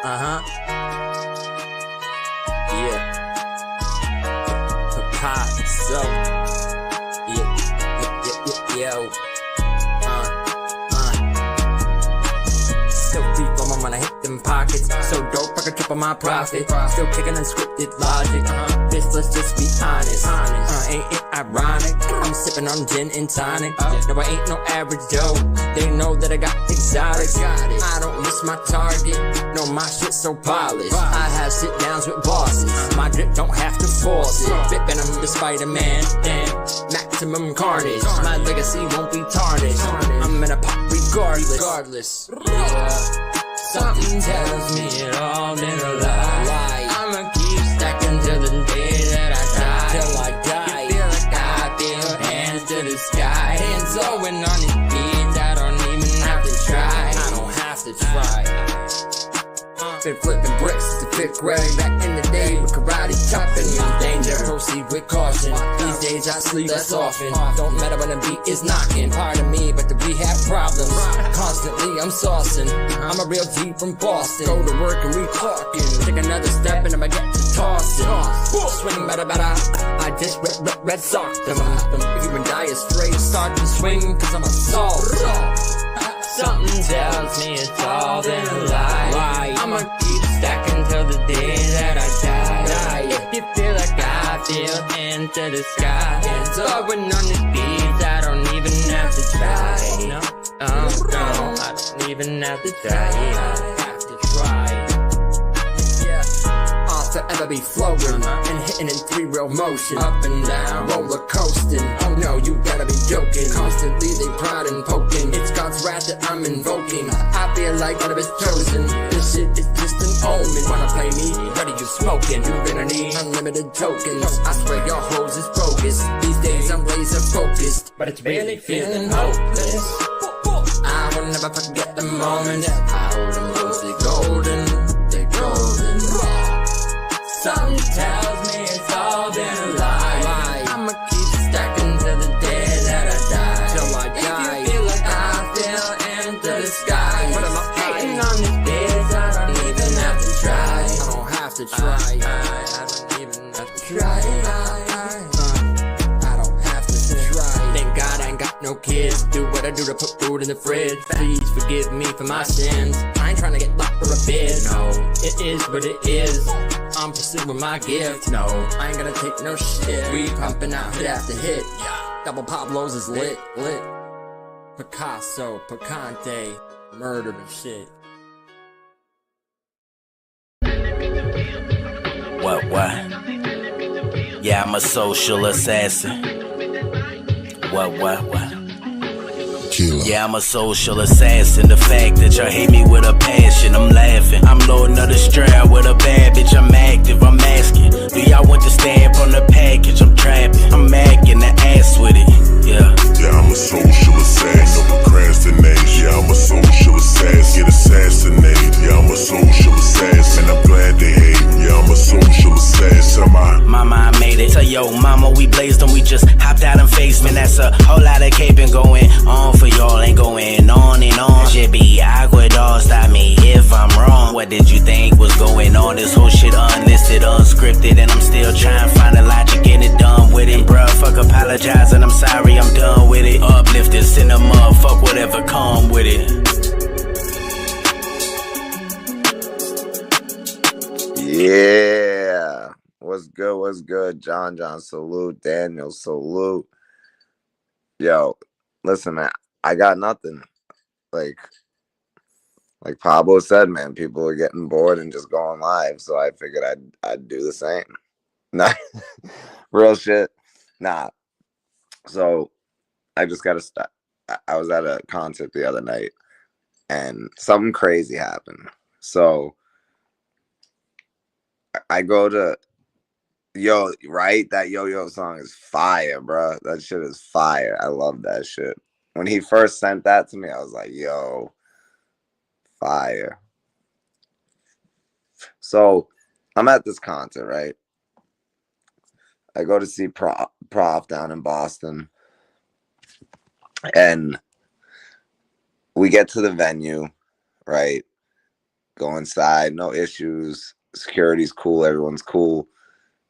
Yeah. Pickasso. Yo. Still deep on when I hit them pockets. So dope, I can triple my profit. Still kicking unscripted logic. Bitch, let's just be honest. Ain't it ironic? I'm sipping on gin and tonic. No, I ain't no average Joe. They know that I got exotics. I don't miss my target. No, my shit so polished. I have sit downs with bosses. My drip don't have to force it. Bit venom to Spider-Man. Damn, maximum carnage. My legacy won't be tarnished. I'm in a pop regardless. Yeah. Something tells me it all been a lie. I'ma keep stacking till the day that I die. Till I die. You feel like I feel, hands to the sky. Hands going on these beats, I don't even have to try. I don't have to try. Been flipping bricks to 5th grade. Back in the day with karate chopping. Danger, proceed with caution. These days I sleep less often. Don't matter when the beat is knocking. Pardon me, but we have problems. Constantly I'm saucing. I'm a real G from Boston. Go to work and we talking. Take another step and I'ma get to tossing. Swing better. I just red sox them. Even die straight. Start to swing cause I'm a salt. Something tells me it's all been a lie. I'ma keep stacking till the day that I die. If you feel like I feel, into the sky. It's going on the beats, I don't even have to try. No, I don't even have to try. I have to try. I'll forever be floating and hitting in 3 real motion. Up and down, roller coasting. Oh no, you gotta be joking. Constantly they prod and poking. It's God's wrath that I'm invoking. I feel like one of his chosen. This shit is just an omen. Wanna play me? Ready, you smoking. You're gonna need unlimited tokens. I swear your hoes is bogus. These days I'm laser focused, but it's really feeling hopeless. I will never forget the moment. I hold them mostly golden. They're golden. Something tells me it's all been a lie. I'ma keep stacking till the day that I die. Till I die. If you feel like I feel into the sky. But I'm hating on these days, I don't even have to try. I don't have to try. I don't even have to try. I don't have to try. Thank God I ain't got no kids. Do what I do to put food in the fridge. Please forgive me for my sins. I ain't trying to get locked for a bid. No, it is what it is. I'm pursuing my gift. No, I ain't gonna take no shit. We pumping out hit after hit. Double Pablo's is lit. Pickasso, Picante, murder and shit. What? Yeah, I'm a social assassin. What? Yeah, I'm a social assassin. The fact that y'all hate me with a passion, I'm laughing. I'm loading up the strap with a bad bitch, I'm active, I'm asking. Do y'all want the stamp on the package? I'm trapping, I'm macking the ass with it, yeah. Yeah, I'm a social assassin, no procrastination. Yeah, I'm a social assassin, get assassinated. Yeah, I'm a social assassin, I'm glad they hate me. Yeah, I'm a social assassin. Mama, I made it. Tell yo, mama, we blazed them, we just hopped out and faced, man. That's a whole lot of caping going on for y'all, ain't going on and on. Should be agua, dog, stop me if I'm wrong. What did you think was going on? This whole shit unlisted, unscripted, and I'm still trying to find the logic in it, done with it. Bruh, fuck apologizing, I'm sorry, I'm done with it. Uplifted, send them up, fuck whatever come with it. Yeah. What's good? John, salute. Daniel, salute. Yo, listen, man, I got nothing. Like Pablo said, man, people are getting bored and just going live, so I figured I'd do the same. Nah, real shit. Nah. So I just gotta stop. I was at a concert the other night, and something crazy happened. So I go to Yo, right? That Yo-Yo song is fire, bro. That shit is fire. I love that shit. When he first sent that to me, I was like, yo, fire. So I'm at this concert, right? I go to see Prof down in Boston. And we get to the venue, right? go inside, no issues. Security's cool, everyone's cool.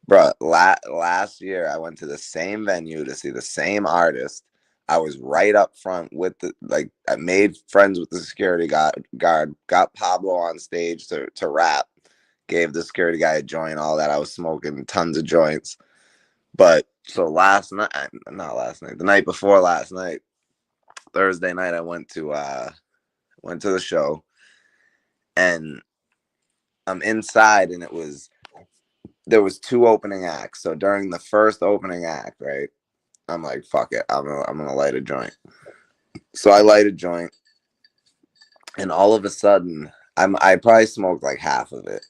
Bro, last year I went to the same venue to see the same artist. I was right up front with I made friends with the security guard, got Pablo on stage to rap, gave the security guy a joint, all that. I was smoking tons of joints. But so the night before last night, Thursday night, I went to the show, and I'm inside, and there was 2 opening acts. So during the first opening act, right, I'm like, fuck it, I'm gonna light a joint. So I light a joint, and all of a sudden, I probably smoked like half of it,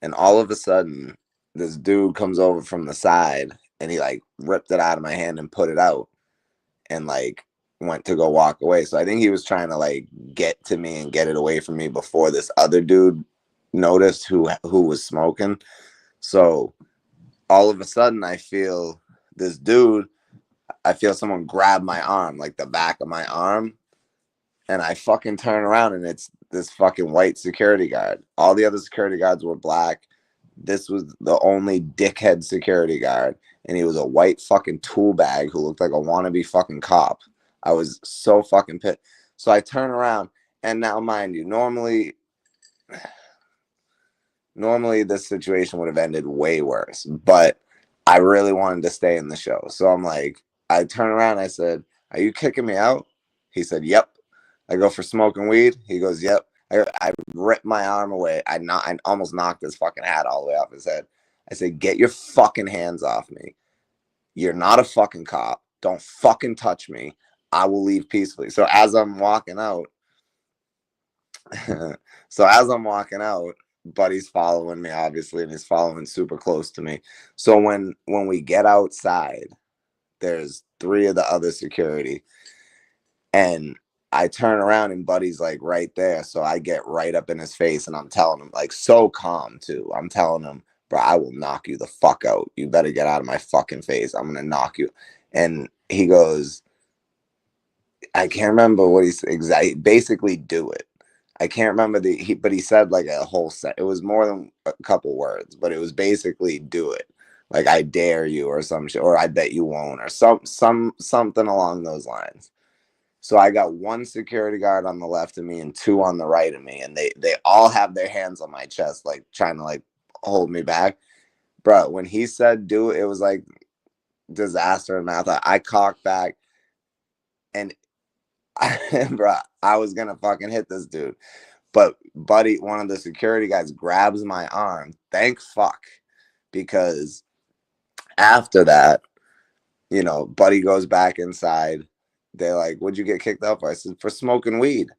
and all of a sudden, this dude comes over from the side, and he like ripped it out of my hand and put it out, and like went to go walk away. So I think he was trying to like get to me and get it away from me before this other dude noticed who was smoking. So all of a sudden I feel someone grab my arm, like the back of my arm, and I fucking turn around, and it's this fucking white security guard. All the other security guards were black. This was the only dickhead security guard, and he was a white fucking tool bag who looked like a wannabe fucking cop. I was so fucking pissed. So I turn around, and now, mind you, normally this situation would have ended way worse, but I really wanted to stay in the show. So I'm like, I turn around, I said, "Are you kicking me out?" He said, "Yep." I go, "For smoking weed?" He goes, "Yep." I ripped my arm away. I almost knocked his fucking hat all the way off his head. I said, "Get your fucking hands off me. You're not a fucking cop. Don't fucking touch me. I will leave peacefully." So as I'm walking out, Buddy's following me, obviously, and he's following super close to me. So when we get outside, there's 3 of the other security, and I turn around, and Buddy's like right there. So I get right up in his face, and I'm telling him, like, so calm too. I'm telling him, "Bro, I will knock you the fuck out. You better get out of my fucking face. I'm gonna knock you." And he goes, I can't remember what he's exactly, basically, "Do it." I can't remember but he said like a whole set. It was more than a couple words, but it was basically, "Do it." Like, "I dare you," or some shit, or "I bet you won't," or something along those lines. So I got 1 security guard on the left of me and 2 on the right of me, and they all have their hands on my chest, like trying to like hold me back. Bro, when he said "do it," it was like disaster in math. I cocked back, and bro, I was gonna fucking hit this dude. But Buddy, one of the security guys, grabs my arm. Thank fuck. Because after that, Buddy goes back inside. They're like, "What'd you get kicked out for?" I said, "For smoking weed."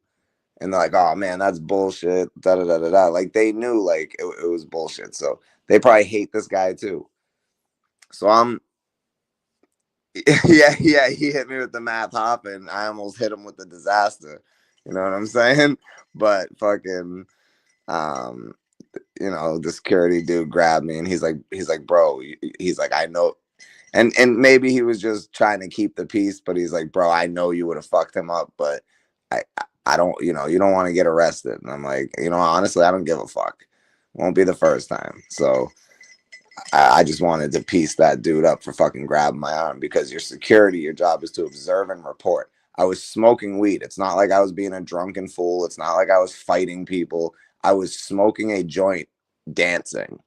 And they're like, "Oh man, that's bullshit." Da da da da da. Like, they knew like it was bullshit. So they probably hate this guy too. So yeah, he hit me with the math hop, and I almost hit him with the disaster. You know what I'm saying? But fucking, the security dude grabbed me, and he's like, "Bro," he's like, "I know," and maybe he was just trying to keep the peace, but he's like, "Bro, I know you would have fucked him up, but I don't, you don't want to get arrested." And I'm like, honestly, I don't give a fuck. Won't be the first time. So I just wanted to piece that dude up for fucking grabbing my arm, because your security, your job is to observe and report. I was smoking weed. It's not like I was being a drunken fool. It's not like I was fighting people. I was smoking a joint, dancing,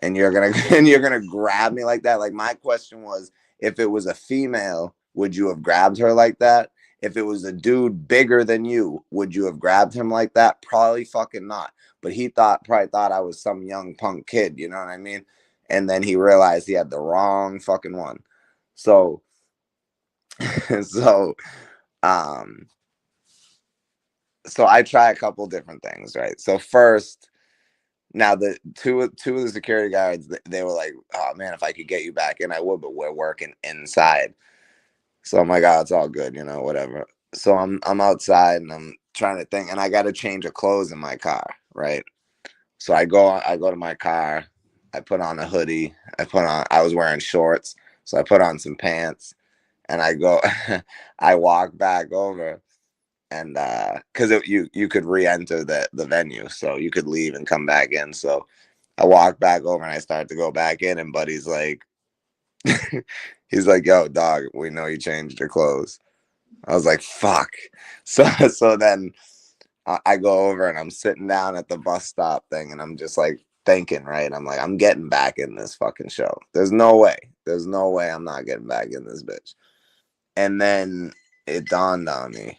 and you're gonna grab me like that. Like, my question was, if it was a female, would you have grabbed her like that? If it was a dude bigger than you, would you have grabbed him like that? Probably fucking not. But he probably thought I was some young punk kid, you know what I mean? And then he realized he had the wrong fucking one. So so I try a couple different things, right? So first, now the two of the security guards, they were like, "Oh man, if I could get you back in, I would, but we're working inside." So I'm like, "Oh, it's all good, whatever." So I'm outside, and I'm trying to think, and I got to change of clothes in my car, right? So I go to my car, I put on a hoodie, I was wearing shorts, so I put on some pants, and I walk back over, and because you could re-enter the venue, so you could leave and come back in. So I walked back over and I started to go back in, and Buddy's like, he's like, "Yo, dog, we know you changed your clothes." I was like, "Fuck." So then I go over and I'm sitting down at the bus stop thing, and I'm just like thinking, right? I'm like, I'm getting back in this fucking show. There's no way. There's no way I'm not getting back in this bitch. And then it dawned on me.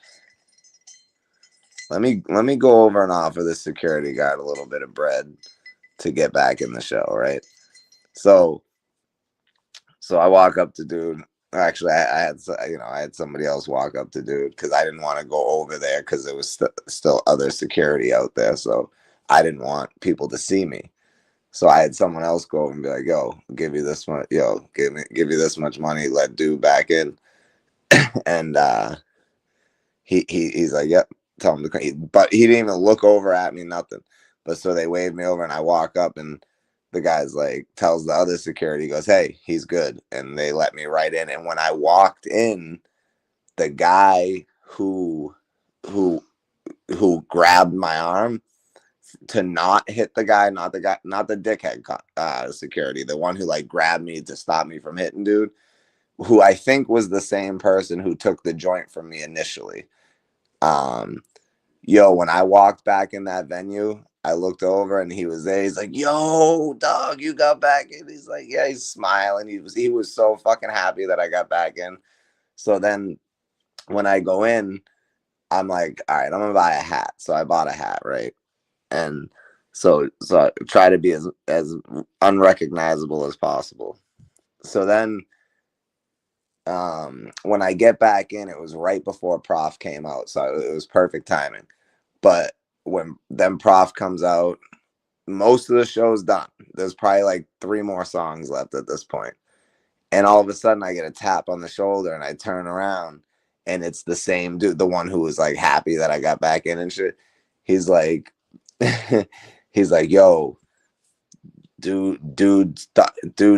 Let me go over and offer the security guard a little bit of bread to get back in the show, right? So I walk up to dude. Actually, I had somebody else walk up to dude because I didn't want to go over there because there was still other security out there. So I didn't want people to see me. So I had someone else go over and be like, "Yo, give you this much. Yo, give you this much money. Let dude back in." And he's like, "Yep." Tell him to come. But he didn't even look over at me, nothing. But so they waved me over, and I walk up, and the guy's like, tells the other security, goes, "Hey, he's good," and they let me right in. And when I walked in, the guy who grabbed my arm to not hit the guy, not the dickhead security, the one who like grabbed me to stop me from hitting dude, who I think was the same person who took the joint from me initially. When I walked back in that venue, I looked over and he was there. He's like, "Yo, dog, you got back in." He's like, yeah, he's smiling. He was so fucking happy that I got back in. So then when I go in, I'm like, all right, I'm gonna buy a hat. So I bought a hat, right? And so I try to be as unrecognizable as possible. So then when I get back in, it was right before Prof came out, so it was perfect timing. But when then Prof comes out, most of the show's done. There's probably like 3 more songs left at this point. And all of a sudden I get a tap on the shoulder and I turn around and it's the same dude, the one who was like happy that I got back in and shit. He's like, he's like, "Yo, dude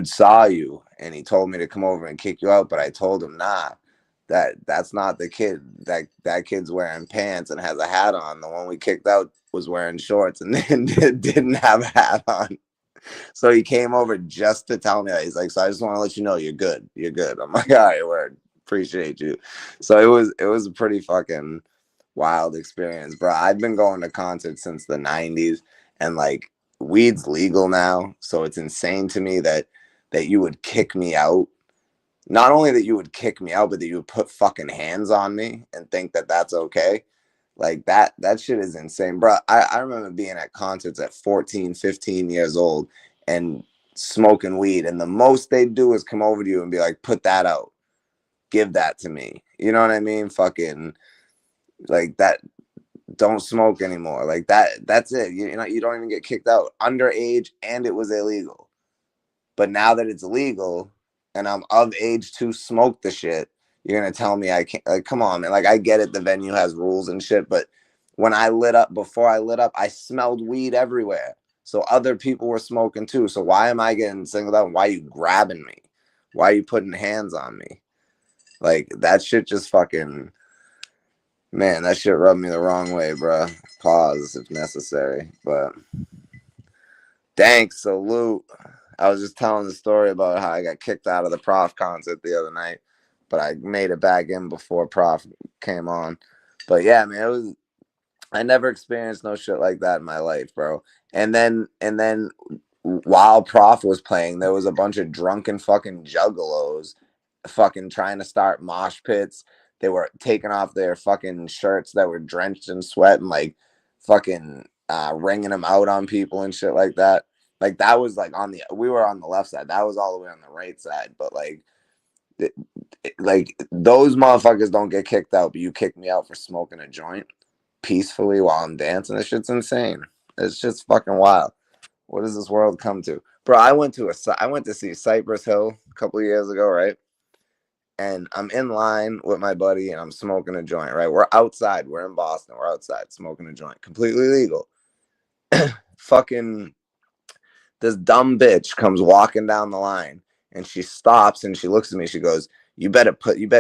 saw you and he told me to come over and kick you out, but I told him, nah, that's not the kid. That kid's wearing pants and has a hat on. The one we kicked out was wearing shorts and didn't have a hat on." So he came over just to tell me that. He's like, "So I just want to let you know you're good. You're good." I'm like, "All right, word. Appreciate you." So it was a pretty fucking wild experience, bro. I've been going to concerts since the 90s, and like weed's legal now, so it's insane to me that you would kick me out. Not only that you would kick me out, but that you would put fucking hands on me and think that that's okay. Like that shit is insane, bro. I remember being at concerts at 14, 15 years old and smoking weed, and the most they do is come over to you and be like, "Put that out. Give that to me." You know what I mean? Fucking like that. Don't smoke anymore. Like that's it. You know, you don't even get kicked out. Underage, and it was illegal. But now that it's legal and I'm of age to smoke the shit, you're gonna tell me I can't? Like, come on, man. Like, I get it. The venue has rules and shit, but when I lit up, before I lit up, I smelled weed everywhere. So other people were smoking too. So why am I getting singled out? Why are you grabbing me? Why are you putting hands on me? Like, that shit just fucking, man, that shit rubbed me the wrong way, bro. Pause if necessary. But thanks, salute. I was just telling the story about how I got kicked out of the Prof concert the other night, but I made it back in before Prof came on. But yeah, man, I never experienced no shit like that in my life, bro. And then while Prof was playing, there was a bunch of drunken fucking juggalos fucking trying to start mosh pits. They were taking off their fucking shirts that were drenched in sweat and like fucking wringing them out on people and shit like that. Like, that was like we were on the left side. That was all the way on the right side. But like those motherfuckers don't get kicked out, but you kick me out for smoking a joint peacefully while I'm dancing. This shit's insane. It's just fucking wild. What does this world come to, bro? I went to see Cypress Hill a couple of years ago, right? And I'm in line with my buddy and I'm smoking a joint, right? We're outside. We're in Boston. We're outside smoking a joint. Completely legal. Fucking this dumb bitch comes walking down the line and she stops and she looks at me. She goes, you better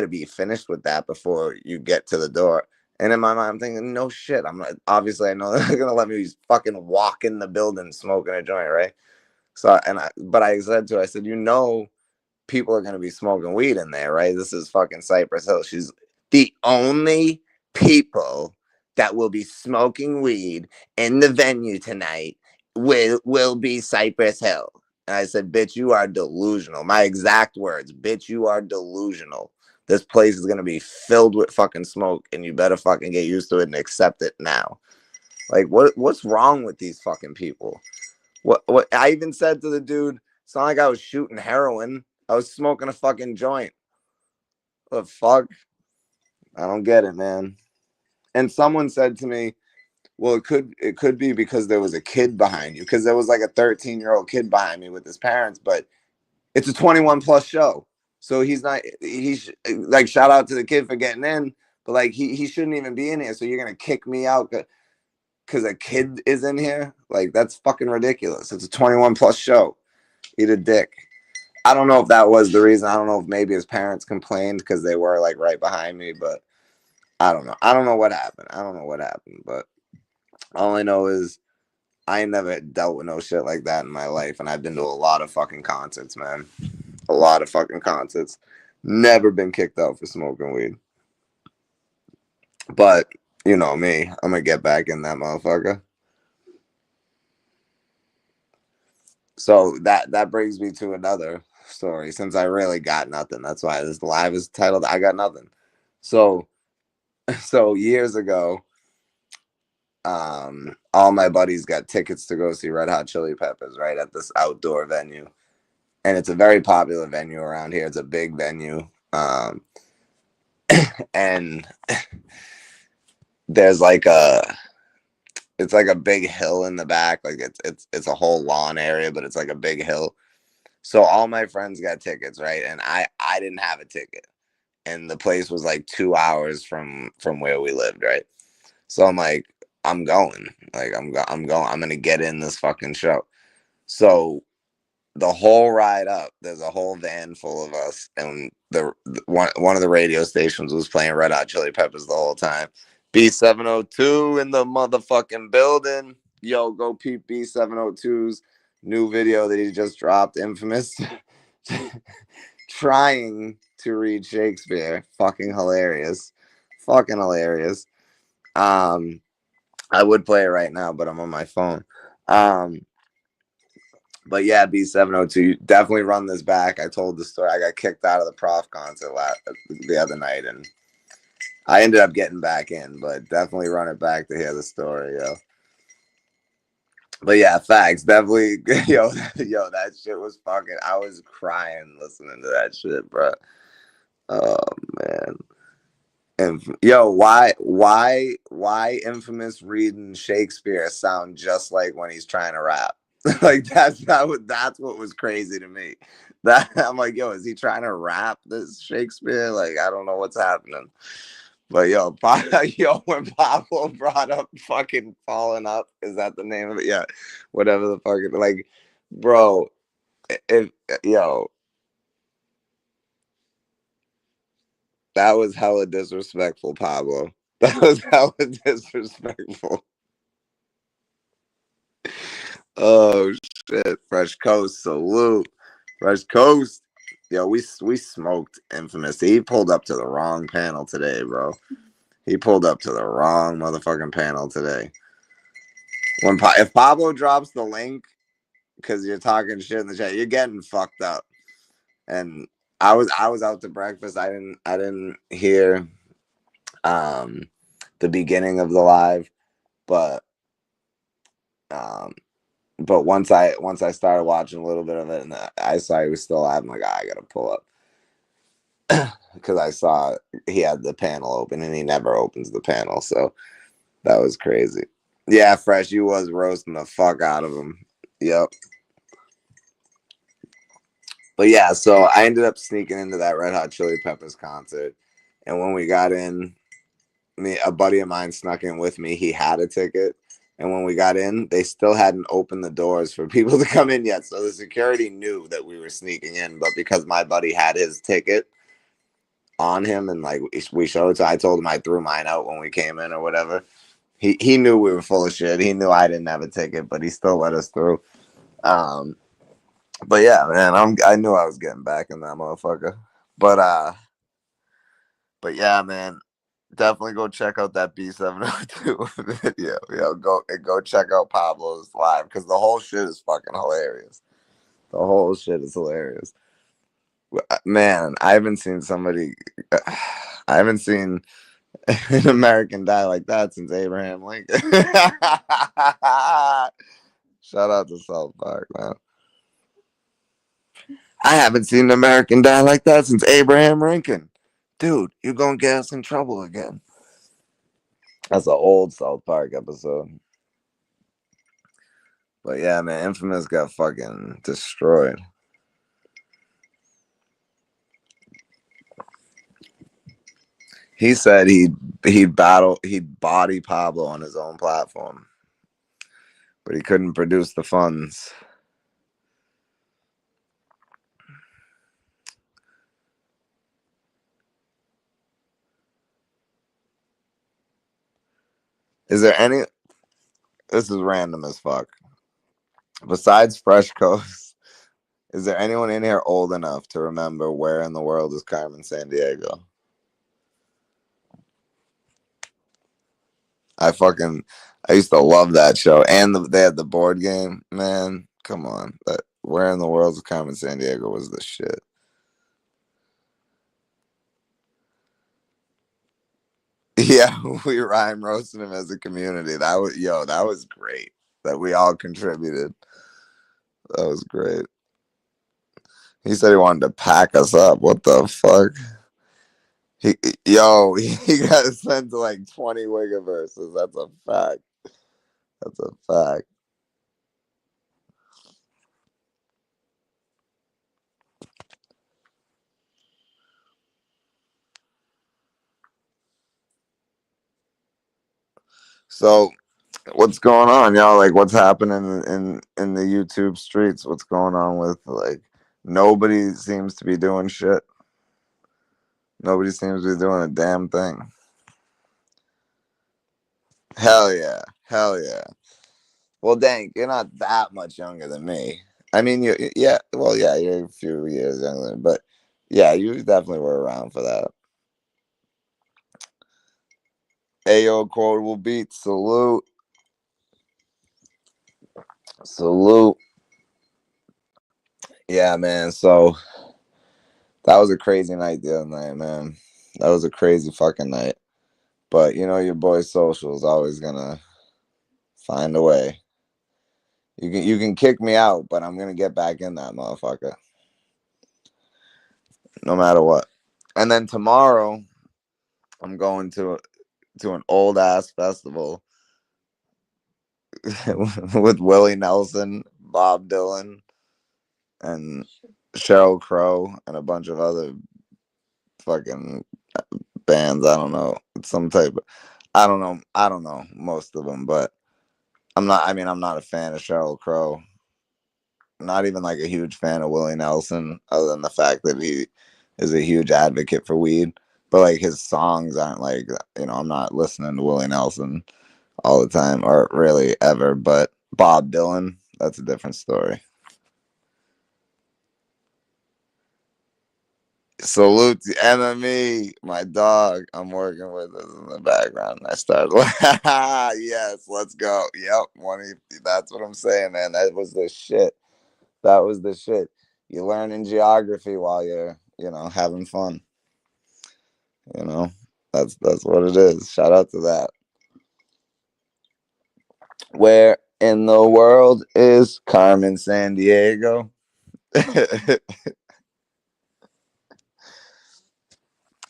be finished with that before you get to the door." And in my mind, I'm thinking, no shit. I'm not, obviously I know they're gonna let me fucking walk in the building smoking a joint, right? So but I said to her, I said, people are gonna be smoking weed in there, right? This is fucking Cypress Hill. She's the only people that will be smoking weed in the venue tonight will be Cypress Hill. And I said, bitch, you are delusional. My exact words, bitch, you are delusional. This place is gonna be filled with fucking smoke, and you better fucking get used to it and accept it now. Like, what's wrong with these fucking people? What I even said to the dude, it's not like I was shooting heroin. I was smoking a fucking joint. What the fuck? I don't get it, man. And someone said to me, well, it could be because there was a kid behind you, because there was like a 13-year-old kid behind me with his parents, but it's a 21 plus show. So he's not, like, shout out to the kid for getting in, but like he shouldn't even be in here. So you're gonna kick me out because a kid is in here? Like, that's fucking ridiculous. It's a 21 plus show. Eat a dick. I don't know if that was the reason. I don't know if maybe his parents complained because they were like right behind me, but I don't know. I don't know what happened. But all I know is I ain't never dealt with no shit like that in my life, and I've been to a lot of fucking concerts, man. A lot of fucking concerts. Never been kicked out for smoking weed. But you know me, I'm gonna get back in that motherfucker. So that brings me to another story, since I really got nothing. That's why this live is titled I Got Nothing. So years ago, all my buddies got tickets to go see Red Hot Chili Peppers, right, at this outdoor venue. And it's a very popular venue around here. It's a big venue. And there's like it's like a big hill in the back. Like it's a whole lawn area, but it's like a big hill. So all my friends got tickets, right? And I didn't have a ticket. And the place was like 2 hours from where we lived, right? So I'm like, I'm going. Like, I'm going. I'm gonna get in this fucking show. So the whole ride up, there's a whole van full of us, and one of the radio stations was playing Red Hot Chili Peppers the whole time. B702 in the motherfucking building. Yo, go peep B702's new video that he just dropped, Infamous. Trying to read Shakespeare. Fucking hilarious. Fucking hilarious. I would play it right now, but I'm on my phone. But yeah, B702, definitely run this back. I told the story. I got kicked out of the Prof concert the other night, and I ended up getting back in, but definitely run it back to hear the story, yo. But yeah, facts. Definitely, yo, that shit was fucking, I was crying listening to that shit, bro. Oh, man. And yo, why Infamous reading Shakespeare sound just like when he's trying to rap? Like that's what was crazy to me. That I'm like, yo, is he trying to rap this Shakespeare? Like, I don't know what's happening. But yo, when Pablo brought up fucking falling up, is that the name of it? Yeah, whatever the fucking, like, bro, yo, that was hella disrespectful, Pablo. That was hella disrespectful. Oh shit, Fresh Coast, salute, Fresh Coast. Yo, we smoked Infamous. He pulled up to the wrong panel today, bro. He pulled up to the wrong motherfucking panel today. If Pablo drops the link because you're talking shit in the chat, you're getting fucked up. And I was out to breakfast. I didn't hear the beginning of the live, but once I started watching a little bit of it and I saw he was still live, I'm like, I gotta pull up. Because I saw he had the panel open and he never opens the panel, so that was crazy. Yeah, Fresh, you was roasting the fuck out of him. Yep. But yeah, so I ended up sneaking into that Red Hot Chili Peppers concert, and when we got in, a buddy of mine snuck in with me. He had a ticket, and when we got in, they still hadn't opened the doors for people to come in yet. So the security knew that we were sneaking in, but because my buddy had his ticket, on him, and like we showed. So I told him I threw mine out when we came in or whatever. He knew we were full of shit. He knew I didn't have a ticket, but he still let us through. But yeah, man, I knew I was getting back in that motherfucker. But yeah, man, definitely go check out that B702 video. Yo, go check out Pablo's live because the whole shit is fucking hilarious. The whole shit is hilarious. Man, I haven't seen somebody. I haven't seen an American die like that since Abraham Lincoln. Shout out to South Park, man. I haven't seen an American die like that since Abraham Lincoln. Dude, you're gonna get us in trouble again. That's an old South Park episode. But yeah, man, Infamous got fucking destroyed. He said he'd body Pablo on his own platform, but he couldn't produce the funds. Is there any? This is random as fuck. Besides Fresh Coast, is there anyone in here old enough to remember Where in the World is Carmen Sandiego? I used to love that show, and they had the board game. Man, come on, Where in the World is Carmen Sandiego was the shit. Yeah, we rhyme roasted him as a community. That was great. That we all contributed. That was great. He said he wanted to pack us up. What the fuck? He got sent to like 20 Wigaverses. That's a fact. That's a fact. So what's going on, y'all? Like, what's happening in the YouTube streets? What's going on with like nobody seems to be doing shit. Nobody seems to be doing a damn thing. Hell yeah. Hell yeah. Well, dang, you're not that much younger than me. I mean, yeah, well, yeah, you're a few years younger than me, but yeah, you definitely were around for that. Ayo, quotable beat, salute. Salute. Yeah, man, so that was a crazy night the other night, man. That was a crazy fucking night. But you know your boy Social is always gonna find a way. You can kick me out, but I'm gonna get back in that motherfucker. No matter what. And then tomorrow I'm going to an old ass festival with Willie Nelson, Bob Dylan, and Sheryl Crow, and a bunch of other fucking bands. I don't know. It's some type of, I don't know. I don't know most of them, but I'm not. I mean, I'm not a fan of Sheryl Crow. Not even like a huge fan of Willie Nelson, other than the fact that he is a huge advocate for weed. But like his songs aren't like, I'm not listening to Willie Nelson all the time or really ever. But Bob Dylan, that's a different story. Salute to MME, my dog. I'm working with us in the background. I started. Yes, let's go. Yep, that's what I'm saying, man. That was the shit. That was the shit. You learn in geography while you're, having fun. That's what it is. Shout out to that. Where in the world is Carmen Sandiego?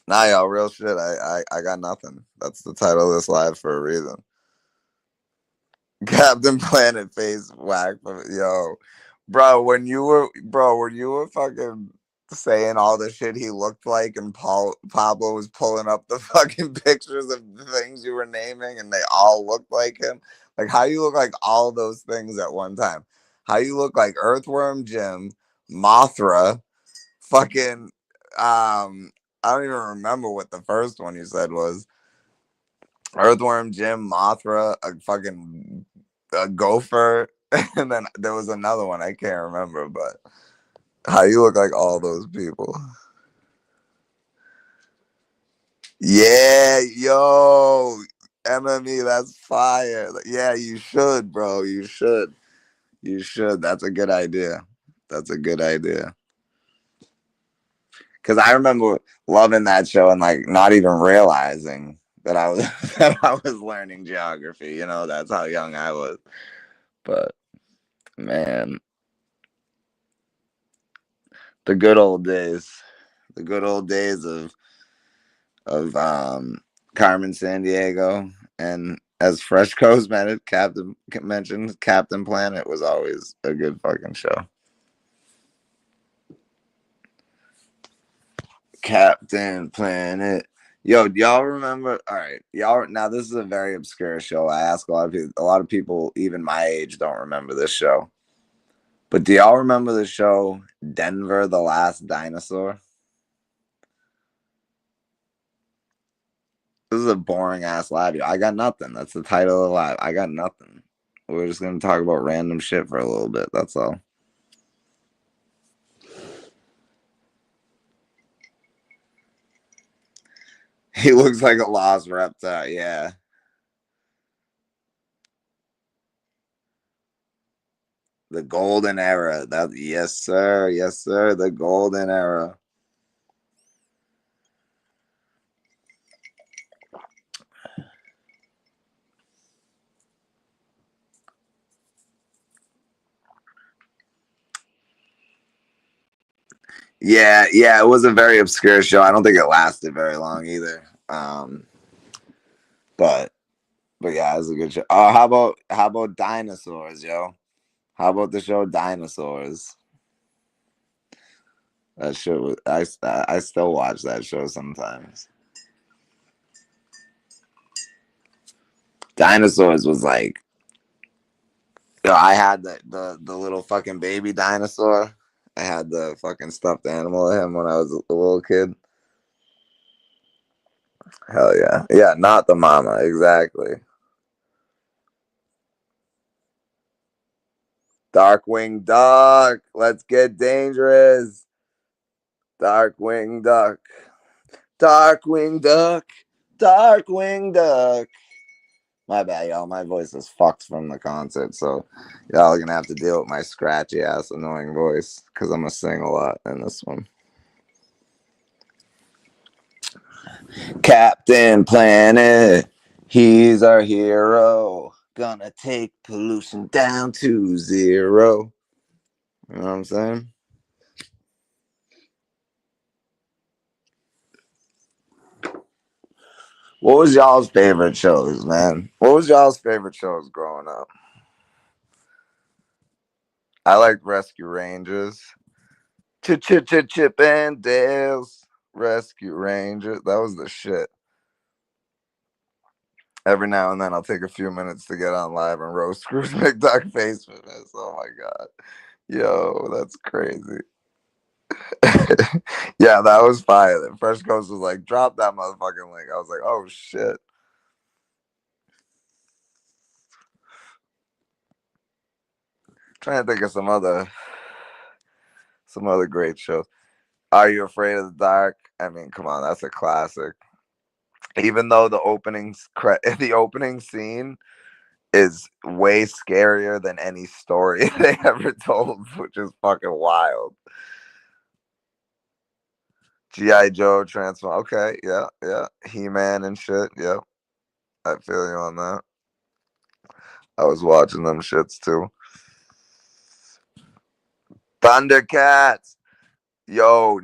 Nah, y'all, real shit. I got nothing. That's the title of this live for a reason. Captain Planet face whack. Yo, when you were fucking saying all the shit he looked like, and Pablo was pulling up the fucking pictures of the things you were naming, and they all looked like him. Like, how you look like all those things at one time? How you look like Earthworm Jim, Mothra, fucking I don't even remember what the first one you said was. Earthworm Jim, Mothra, a gopher, and then there was another one I can't remember. But how you look like all those people? Yeah, yo, MME, that's fire. Yeah, you should, bro. You should. You should. That's a good idea. That's a good idea. Because I remember loving that show and like not even realizing that I was that I was learning geography. You know, that's how young I was. But man, the good old days, the good old days of Carmen San Diego, and as Fresh Coast mentioned, Captain Planet was always a good fucking show. Captain Planet. Yo, do y'all remember? All right, y'all. Now this is a very obscure show. I ask a lot of people. A lot of people, even my age, don't remember this show. But do y'all remember the show Denver, the Last Dinosaur? This is a boring ass live. I got nothing. That's the title of the live. I got nothing. We're just gonna talk about random shit for a little bit. That's all. He looks like a lost reptile. Yeah. The golden era. That yes, sir. Yes, sir. The golden era. Yeah, yeah, it was a very obscure show. I don't think it lasted very long either. But yeah, it was a good show. Oh, how about dinosaurs, yo? How about the show Dinosaurs? That show was I still watch that show sometimes. Dinosaurs was like, yo, I had the little fucking baby dinosaur. I had the fucking stuffed animal of him when I was a little kid. Hell yeah. Yeah, not the mama, exactly. Darkwing Duck. Let's get dangerous. Darkwing Duck. Darkwing Duck. Darkwing Duck. My bad, y'all. My voice is fucked from the concert, so y'all are gonna have to deal with my scratchy ass annoying voice because I'm gonna sing a lot in this one. Captain Planet, he's our hero. Gonna take pollution down to zero. You know what I'm saying? What was y'all's favorite shows, man? What was y'all's favorite shows growing up? I liked Rescue Rangers. Chip and Dale's Rescue Rangers. That was the shit. Every now and then I'll take a few minutes to get on live and roast Scrooge McDuck face for this. Oh my god. Yo, that's crazy. Yeah, that was fire. The Fresh Coast was like, drop that motherfucking link. I was like, oh shit. Trying to think of some other great shows. Are You Afraid of the Dark? I mean, come on, that's a classic. Even though the opening scene is way scarier than any story they ever told, which is fucking wild. G.I. Joe Transform. Okay, yeah, yeah. He-Man and shit. Yep. I feel you on that. I was watching them shits too. Thundercats. Yo,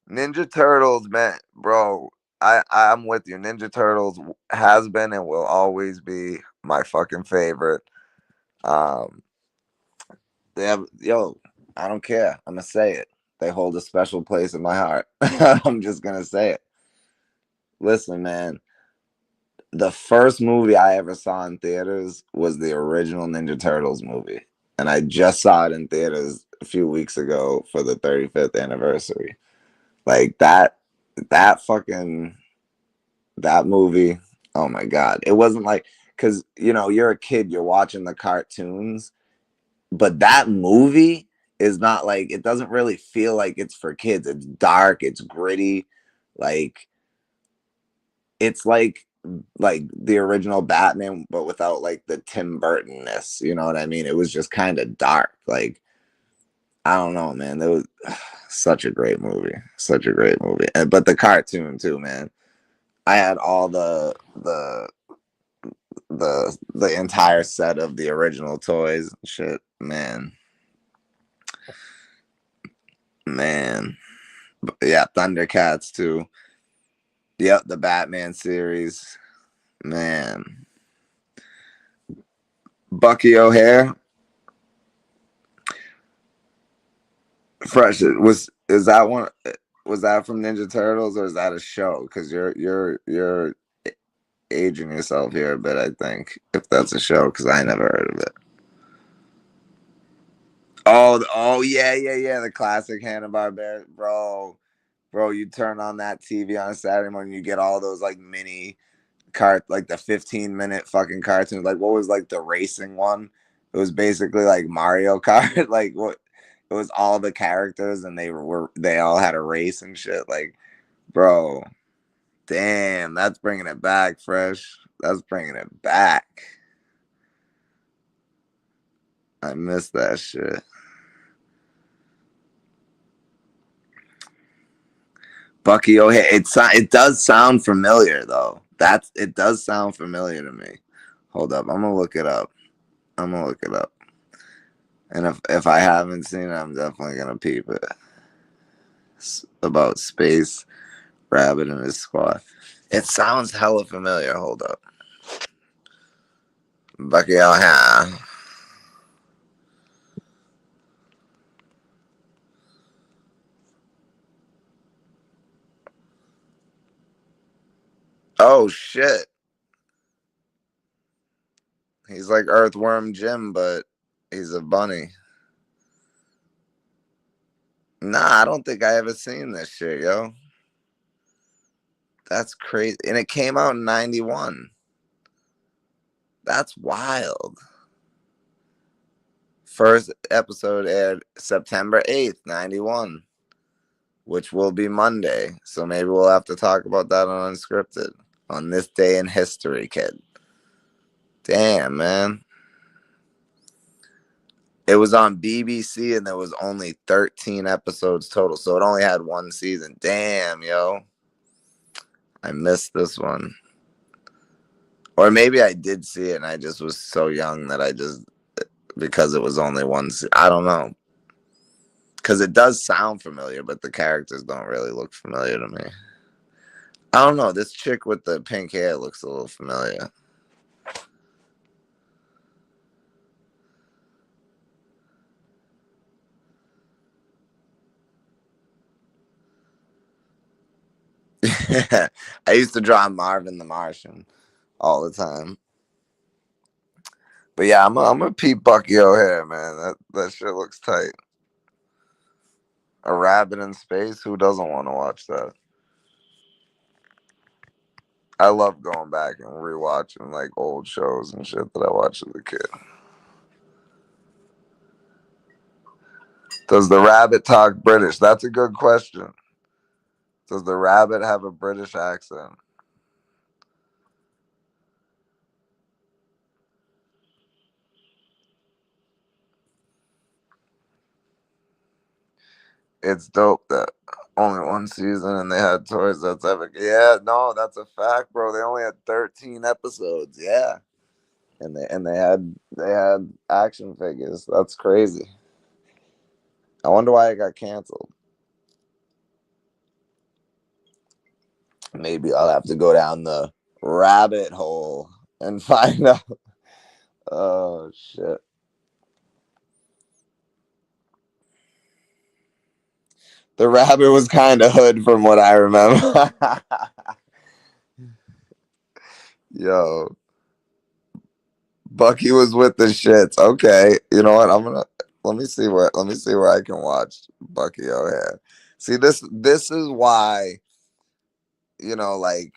Ninja Turtles, man, bro. I'm with you. Ninja Turtles has been and will always be my fucking favorite. They have I don't care. I'm gonna say it. They hold a special place in my heart. I'm just gonna say it. Listen, man. The first movie I ever saw in theaters was the original Ninja Turtles movie. And I just saw it in theaters a few weeks ago for the 35th anniversary. Like that that movie. Oh my god, it wasn't like, because you're a kid, you're watching the cartoons, but that movie is not like, it doesn't really feel like it's for kids. It's dark, it's gritty, like it's like the original Batman, but without like the Tim Burton-ness. You know what I mean? It was just kind of dark. Like, I don't know, man. That was such a great movie. Such a great movie. But the cartoon too, man. I had all the entire set of the original toys. Shit, man. Man. Yeah, Thundercats too. Yep, the Batman series. Man. Bucky O'Hare. Fresh. Is that one? Was that from Ninja Turtles, or is that a show? Because you're aging yourself here a bit, I think, if that's a show, because I never heard of it. Oh yeah, the classic Hanna-Barbera, bro. You turn on that TV on a Saturday morning, you get all those like mini like the 15-minute fucking cartoons. Like, what was like the racing one? It was basically like Mario Kart. Like, what? It was all the characters, and they all had a race and shit. Like, bro, damn, that's bringing it back, Fresh. That's bringing it back. I miss that shit. Bucky O'Hare. It does sound familiar though. It does sound familiar to me. Hold up, I'm gonna look it up. And if I haven't seen it, I'm definitely gonna peep it. It's about Space Rabbit and his squad. It sounds hella familiar. Hold up. Bucky O'Hare. Oh shit. He's like Earthworm Jim, but he's a bunny. Nah, I don't think I ever seen this shit, yo. That's crazy. And it came out in 91. That's wild. First episode aired September 8th, 91, which will be Monday. So maybe we'll have to talk about that on Unscripted on this day in history, kid. Damn, man. It was on BBC, and there was only 13 episodes total. So it only had one season. Damn, yo. I missed this one. Or maybe I did see it and I just was so young that because it was only one season. I don't know. Because it does sound familiar, but the characters don't really look familiar to me. I don't know. This chick with the pink hair looks a little familiar. I used to draw Marvin the Martian all the time. But yeah, I'm a peep Bucky O'Hare, man. That shit looks tight. A rabbit in space? Who doesn't want to watch that? I love going back and rewatching like old shows and shit that I watched as a kid. Does the rabbit talk British? That's a good question. Does the rabbit have a British accent? It's dope that only one season and they had toys. That's epic. Yeah, no, that's a fact, bro. They only had 13 episodes. Yeah. And they had action figures. That's crazy. I wonder why it got canceled. Maybe I'll have to go down the rabbit hole and find out. Oh shit. The rabbit was kind of hood from what I remember. Yo. Bucky was with the shits. Okay. You know what? Let me see where I can watch Bucky O'Hare. See, this is why you know, like,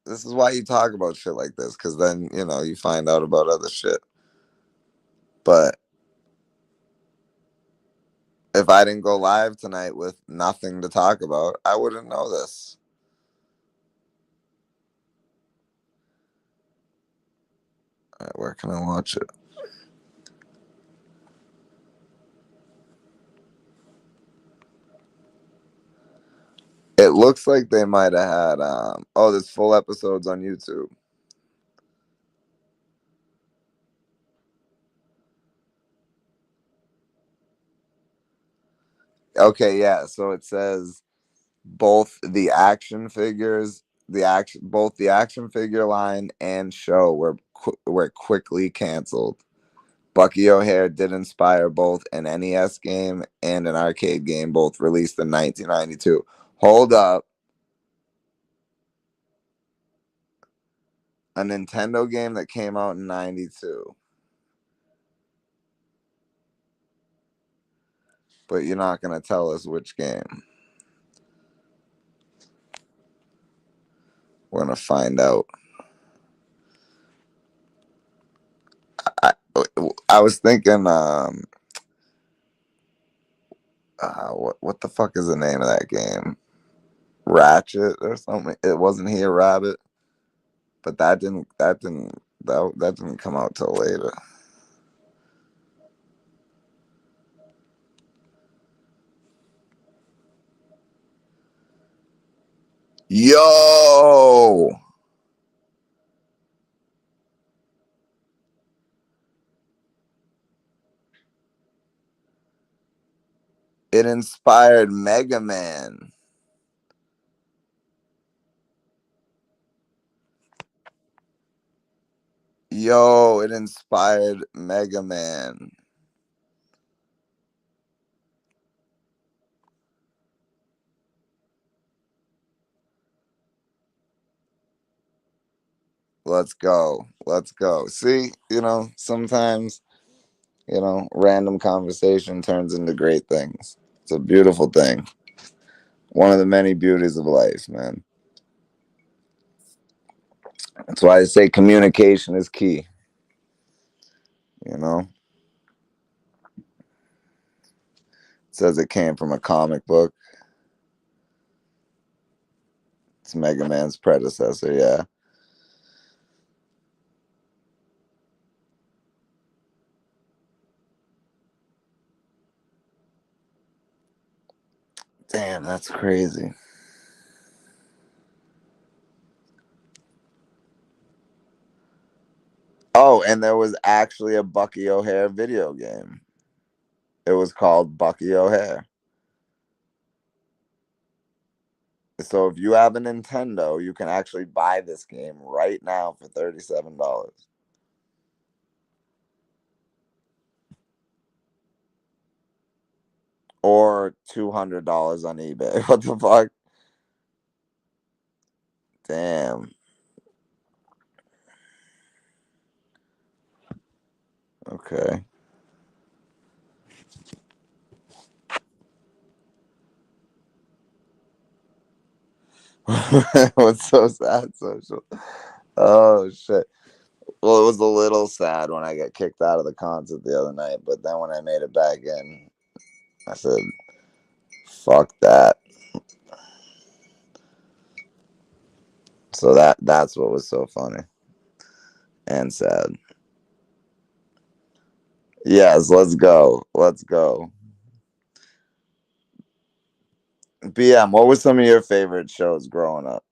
this is why you talk about shit like this, because then, you know, you find out about other shit. But if I didn't go live tonight with nothing to talk about, I wouldn't know this. All right, where can I watch it? It looks like they might have had oh, there's full episodes on YouTube. Okay, yeah. So it says both the action figures, both the action figure line and show were quickly canceled. Bucky O'Hare did inspire both an NES game and an arcade game, both released in 1992. Hold up. A Nintendo game that came out in 92. But you're not going to tell us which game. We're going to find out. I was thinking, what the fuck is the name of that game? Ratchet or something. It wasn't here, Rabbit, but that didn't come out till later. Yo, it inspired Mega Man. Yo, it inspired Mega Man. Let's go. Let's go. See, you know, sometimes, you know, random conversation turns into great things. It's a beautiful thing. One of the many beauties of life, man. That's why I say communication is key. You know? It says it came from a comic book. It's Mega Man's predecessor, yeah. Damn, that's crazy. Oh, and there was actually a Bucky O'Hare video game. It was called Bucky O'Hare. So if you have a Nintendo, you can actually buy this game right now for $37. Or $200 on eBay. What the fuck? Damn. Okay. What's so sad, social? Oh shit. Well, it was a little sad when I got kicked out of the concert the other night, but then when I made it back in, I said, "Fuck that." So that's what was so funny and sad. Yes, let's go. Let's go. BM, what were some of your favorite shows growing up?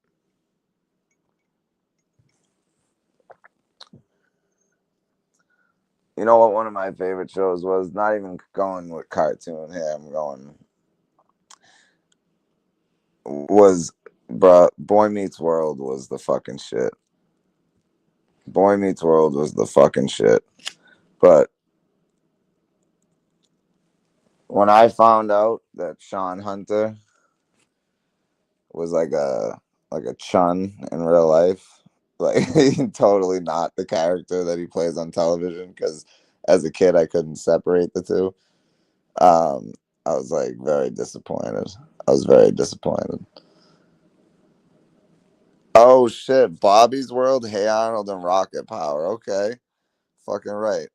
You know what one of my favorite shows was? Not even going with cartoon here. I'm going was bruh, Boy Meets World was the fucking shit. Boy Meets World was the fucking shit. But when I found out that Sean Hunter was like a Chun in real life, like totally not the character that he plays on television, because as a kid I couldn't separate the two. I was like very disappointed. I was very disappointed. Oh shit, Bobby's World, Hey Arnold, and Rocket Power. Okay, fucking right.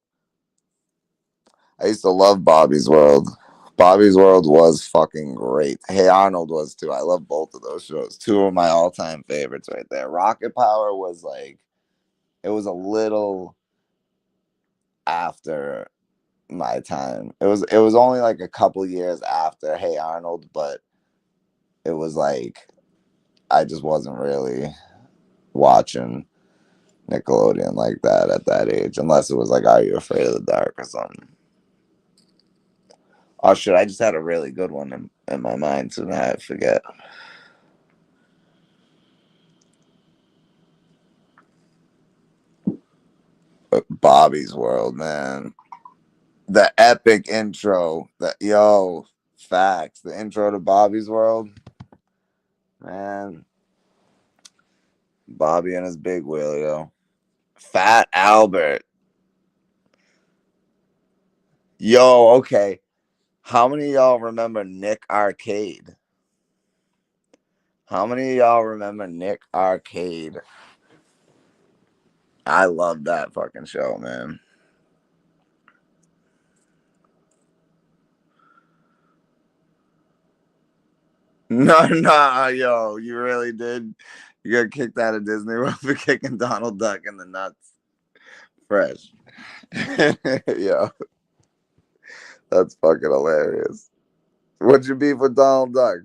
I used to love Bobby's World. Bobby's World was fucking great. Hey Arnold was too. I love both of those shows. Two of my all-time favorites right there. Rocket Power was like, it was a little after my time. It was only like a couple years after Hey Arnold, but it was like I just wasn't really watching Nickelodeon like that at that age, unless it was like Are You Afraid of the Dark or something. Oh shit, I just had a really good one in my mind, so now I forget. But Bobby's World, man. The epic intro. Facts. The intro to Bobby's World. Man. Bobby and his big wheel, yo. Fat Albert. Yo, okay. How many of y'all remember Nick Arcade? How many of y'all remember Nick Arcade? I love that fucking show, man. No, no, yo, you really did. You got kicked out of Disney World for kicking Donald Duck in the nuts. Fresh. Yo, that's fucking hilarious. What'd you beef with Donald Duck?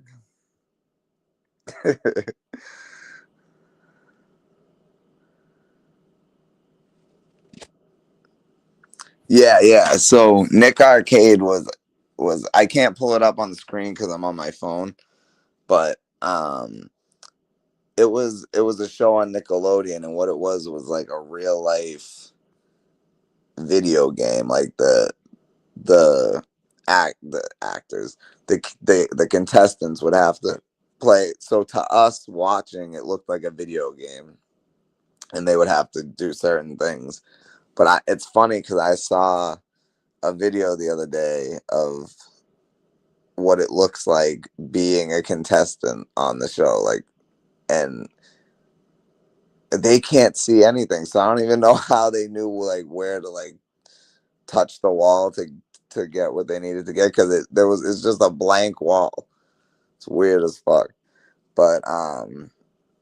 Yeah. So Nick Arcade was I can't pull it up on the screen because I'm on my phone, but it was a show on Nickelodeon, and what it was like a real life video game. Like the actors, the contestants would have to play. So to us watching, it looked like a video game, and they would have to do certain things. But it's funny because I saw a video the other day of what it looks like being a contestant on the show, like, and they can't see anything, so I don't even know how they knew like where to like touch the wall to get what they needed to get, because it's just a blank wall. It's weird as fuck. But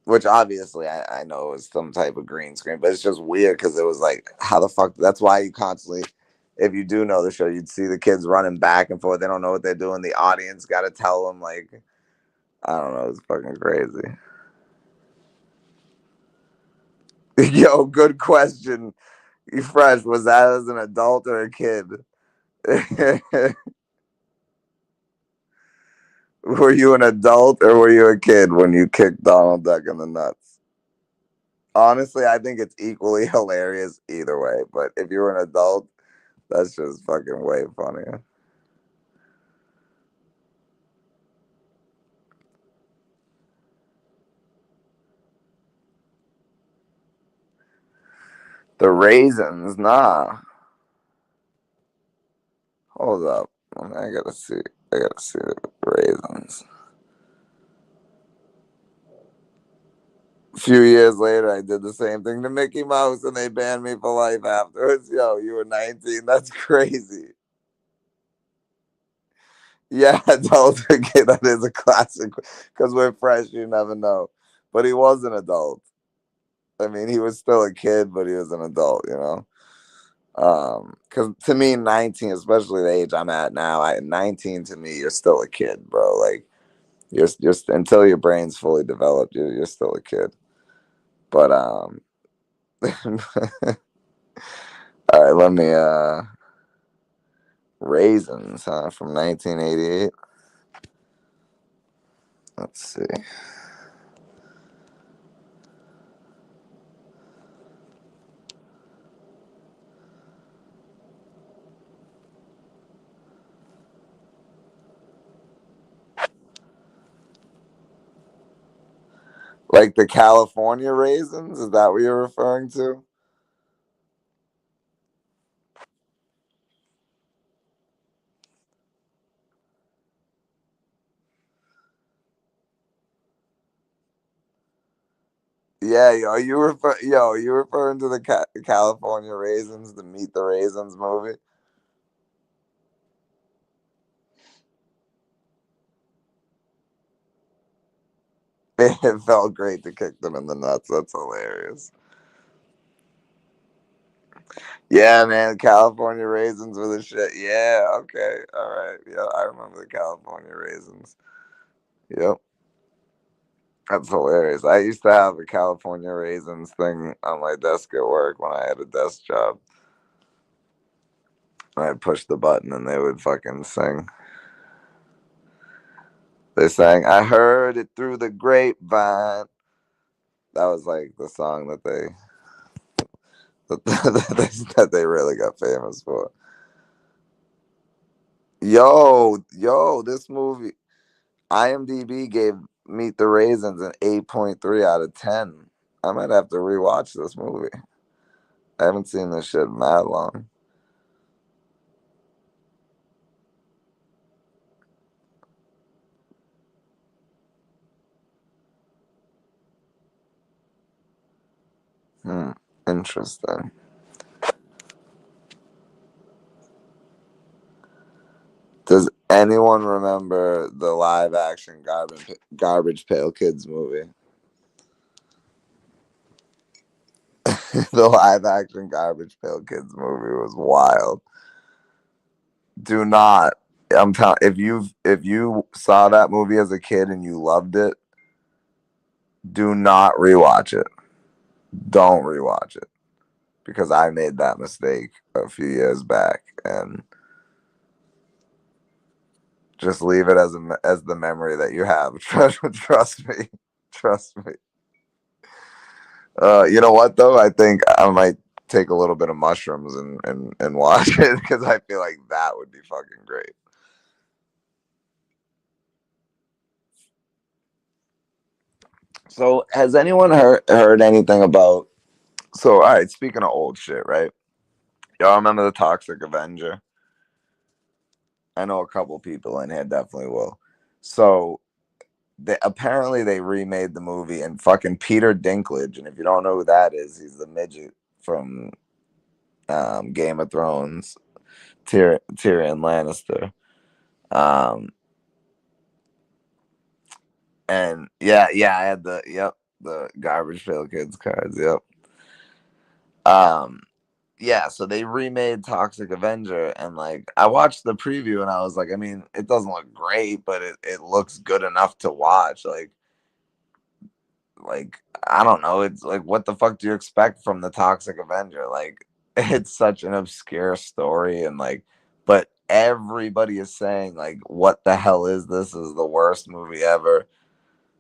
which obviously I know is some type of green screen, but it's just weird because it was like, how the fuck? That's why you constantly, if you do know the show, you'd see the kids running back and forth. They don't know what they're doing. The audience got to tell them, like, I don't know. It's fucking crazy. Yo, good question. You fresh? Was that as an adult or a kid? Were you an adult or were you a kid when you kicked Donald Duck in the nuts? Honestly, I think it's equally hilarious either way. But if you were an adult, that's just fucking way funnier. The raisins, nah. Hold up. I gotta see. I gotta see the raisins. A few years later, I did the same thing to Mickey Mouse, and they banned me for life afterwards. Yo, you were 19. That's crazy. Yeah, adult kid. That is a classic. Because we're fresh, you never know. But he was an adult. I mean, he was still a kid, but he was an adult. Because to me, 19, especially the age I'm at now, 19 to me, you're still a kid, bro. Like you're just until your brain's fully developed, you're still a kid. But all right, let me raisins, huh, from 1988. Let's see. Like the California raisins? Is that what you're referring to? Yeah, you referring to the California Raisins, the Meet the Raisins movie? It felt great to kick them in the nuts. That's hilarious. Yeah, man, California Raisins were the shit. Yeah, okay, all right. Yeah, I remember the California Raisins. Yep, that's hilarious. I used to have a California Raisins thing on my desk at work when I had a desk job. I'd push the button and they would fucking sing. They sang, "I heard it through the grapevine." That was like the song that that they really got famous for. Yo, this movie, IMDb gave Meet the Raisins an 8.3 out of 10. I might have to rewatch this movie. I haven't seen this shit in that long. Interesting. Does anyone remember the live action Garbage Pail Kids movie? The live action Garbage Pail Kids movie was wild. Do not. I'm telling, if you saw that movie as a kid and you loved it, do not rewatch it. Don't rewatch it, because I made that mistake a few years back, and just leave it as the memory that you have. Trust me. Trust me. You know what though? I think I might take a little bit of mushrooms and watch it, because I feel like that would be fucking great. So, has anyone heard anything about? So, all right. Speaking of old shit, right? Y'all remember the Toxic Avenger? I know a couple people in here definitely will. So, apparently they remade the movie, and fucking Peter Dinklage. And if you don't know who that is, he's the midget from Game of Thrones, Tyrion Lannister. Um, and I had the Garbage Pail Kids cards. Yep. Um, yeah, so they remade Toxic Avenger, and like I watched the preview and I was like, I mean, it doesn't look great, but it looks good enough to watch. Like I don't know, it's like, what the fuck do you expect from the Toxic Avenger? Like, it's such an obscure story, and like, but everybody is saying like, what the hell is this? Is the worst movie ever.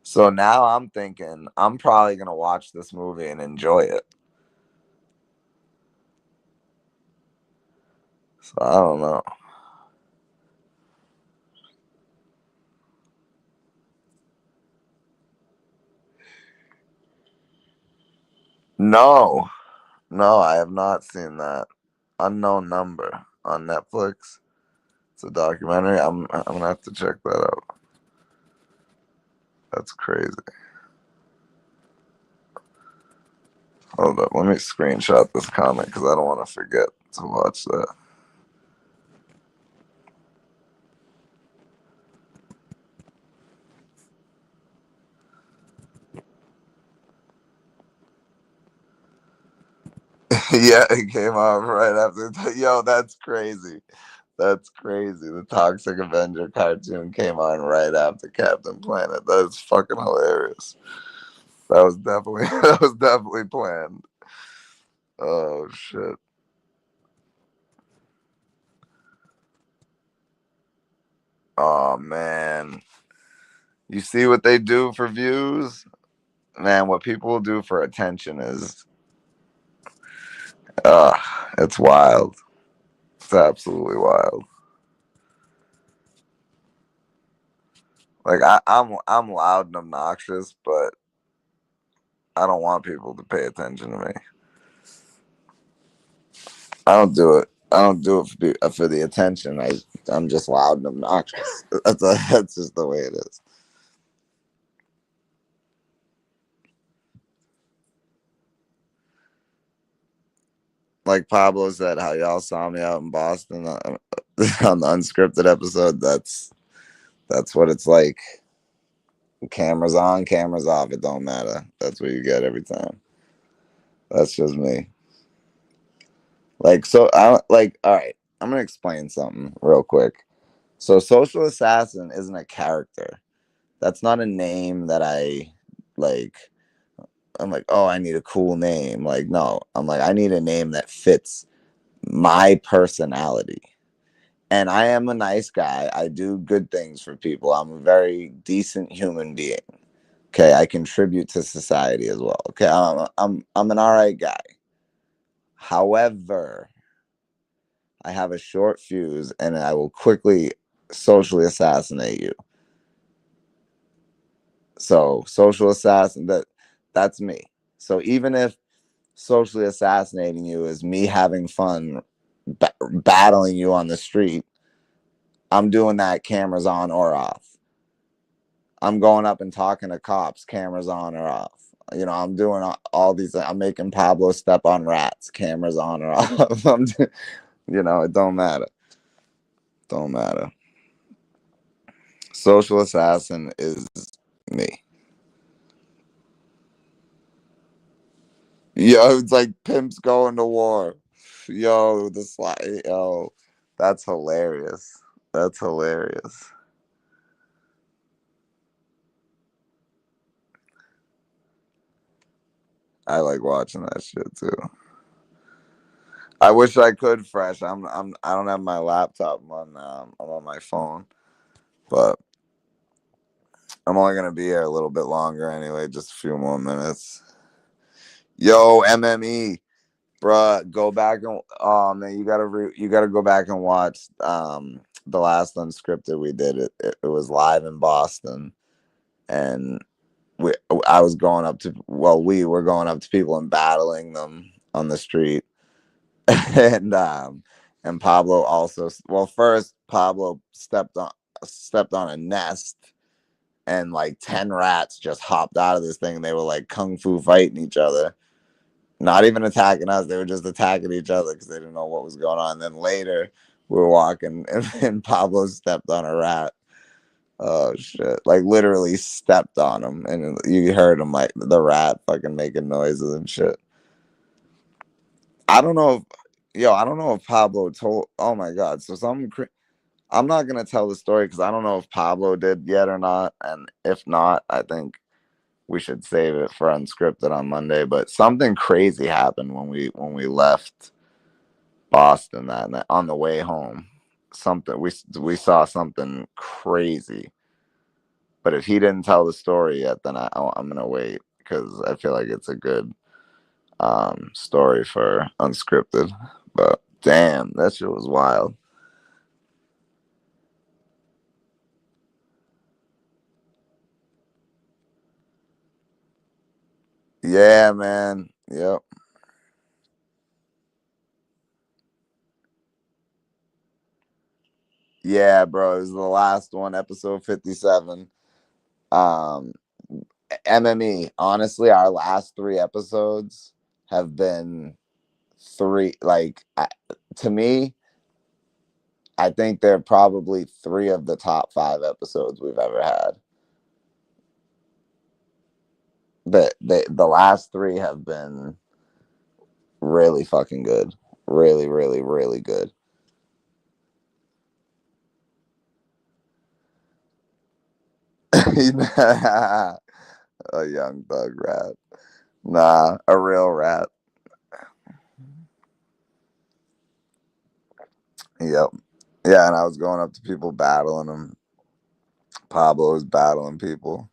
So now I'm thinking I'm probably gonna watch this movie and enjoy it. So I don't know. No, no, I have not seen that. Unknown Number on Netflix. It's a documentary. I'm gonna have to check that out. That's crazy. Hold up, let me screenshot this comment because I don't want to forget to watch that. Yeah, it came out right after. Yo, that's crazy. That's crazy. The Toxic Avenger cartoon came on right after Captain Planet. That is fucking hilarious. That was definitely planned. Oh shit. Oh man. You see what they do for views? Man, what people will do for attention is uh it's wild. It's absolutely wild. Like I'm loud and obnoxious, but I don't want people to pay attention to me. I don't do it. I don't do it for the attention. I'm just loud and obnoxious. That's just the way it is. like Pablo said, how y'all saw me out in Boston on the unscripted episode. That's what it's like. Cameras on, cameras off. It don't matter. That's what you get every time. That's just me. Like, so I like. All right, I'm gonna explain something real quick. So, social assassin isn't a character. That's not a name that I like. I'm like, oh, I need a cool name. Like, no, I'm like, I need a name that fits my personality. And I am a nice guy. I do good things for people. I'm a very decent human being. Okay, I contribute to society as well. Okay, I'm an all right guy. However, I have a short fuse, and I will quickly socially assassinate you. So, social assassin, that's me. So even if socially assassinating you is me having fun battling you on the street, I'm doing that cameras on or off. I'm going up and talking to cops, cameras on or off. You know, I'm doing all these. I'm making Pablo step on rats, cameras on or off. You know, it don't matter. Don't matter. Social assassin is me. Yo, it's like pimps going to war. Yo, the slide. Yo, that's hilarious. That's hilarious. I like watching that shit too. I wish I could fresh. I don't have my laptop. I'm on my phone, but I'm only gonna be here a little bit longer anyway. Just a few more minutes. Yo, MME, bruh, go back and oh man, you gotta go back and watch the last unscripted we did. It was live in Boston, and we I was going up to we were going up to people and battling them on the street. And Pablo also, first Pablo stepped on a nest, and like 10 rats just hopped out of this thing, and they were like kung fu fighting each other, not even attacking us. They were just attacking each other because they didn't know what was going on. And then later we were walking, and Pablo stepped on a rat. Oh shit, like literally stepped on him, and you heard him, like the rat fucking making noises and shit. I don't know if, I don't know if Pablo told. Oh my god! So I'm not gonna tell the story because I don't know if Pablo did yet or not, and if not, I think we should save it for unscripted on Monday. But something crazy happened when we left Boston that night on the way home. Something we saw something crazy. But if he didn't tell the story yet, then I'm gonna wait because I feel like it's a good story for unscripted. But damn, that shit was wild. Yeah, man. Yep. Yeah, bro. It was the last one, episode 57. Um, MME. Honestly, our last 3 episodes have been to me, I think they're probably 3 of the top 5 episodes we've ever had. The last 3 have been really fucking good. Really, really, really good. A young thug rat. Nah, a real rat. Yep. Yeah, and I was going up to people battling them. Pablo was battling people.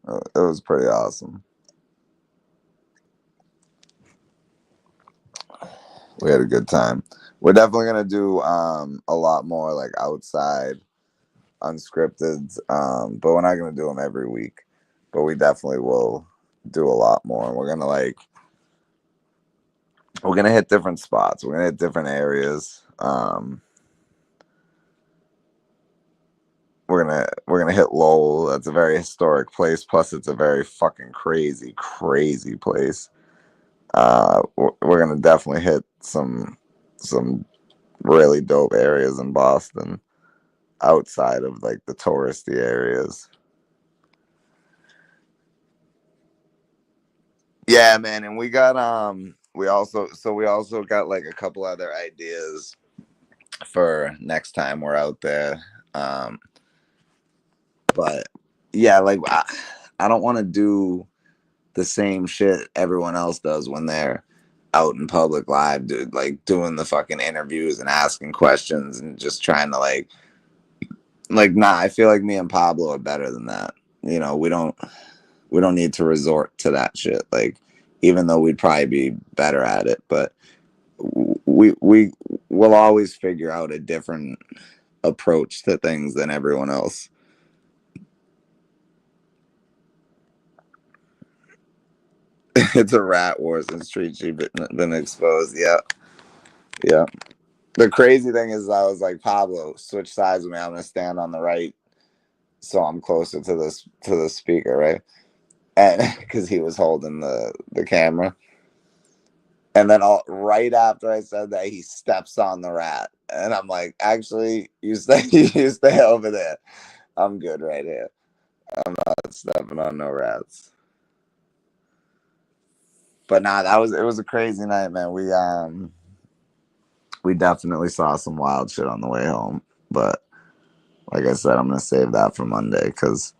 It was pretty awesome. We had a good time. We're definitely gonna do a lot more like outside unscripted, but we're not gonna do them every week. But we definitely will do a lot more. And we're gonna hit different spots. We're gonna hit different areas. We're gonna hit Lowell. That's a very historic place. Plus, it's a very fucking crazy, crazy place. We're gonna definitely hit some really dope areas in Boston outside of like the touristy areas. Yeah, man, and we also got like a couple other ideas for next time we're out there. Um but yeah, like I don't want to do the same shit everyone else does when they're out in public live, dude, like doing the fucking interviews and asking questions and just trying to nah, I feel like me and Pablo are better than that. You know, we don't need to resort to that shit. Like, even though we'd probably be better at it, but we will always figure out a different approach to things than everyone else. It's a rat war since Street Sheep been exposed. Yeah, yeah. The crazy thing is, I was like, Pablo, switch sides with me. I'm gonna stand on the right, so I'm closer to the speaker, right? And because he was holding the camera. And then right after I said that, he steps on the rat, and I'm like, "Actually, you stay, you stay over there. I'm good right here. I'm not stepping on no rats." But nah, it was a crazy night, man. We definitely saw some wild shit on the way home. But like I said, I'm gonna save that for Monday because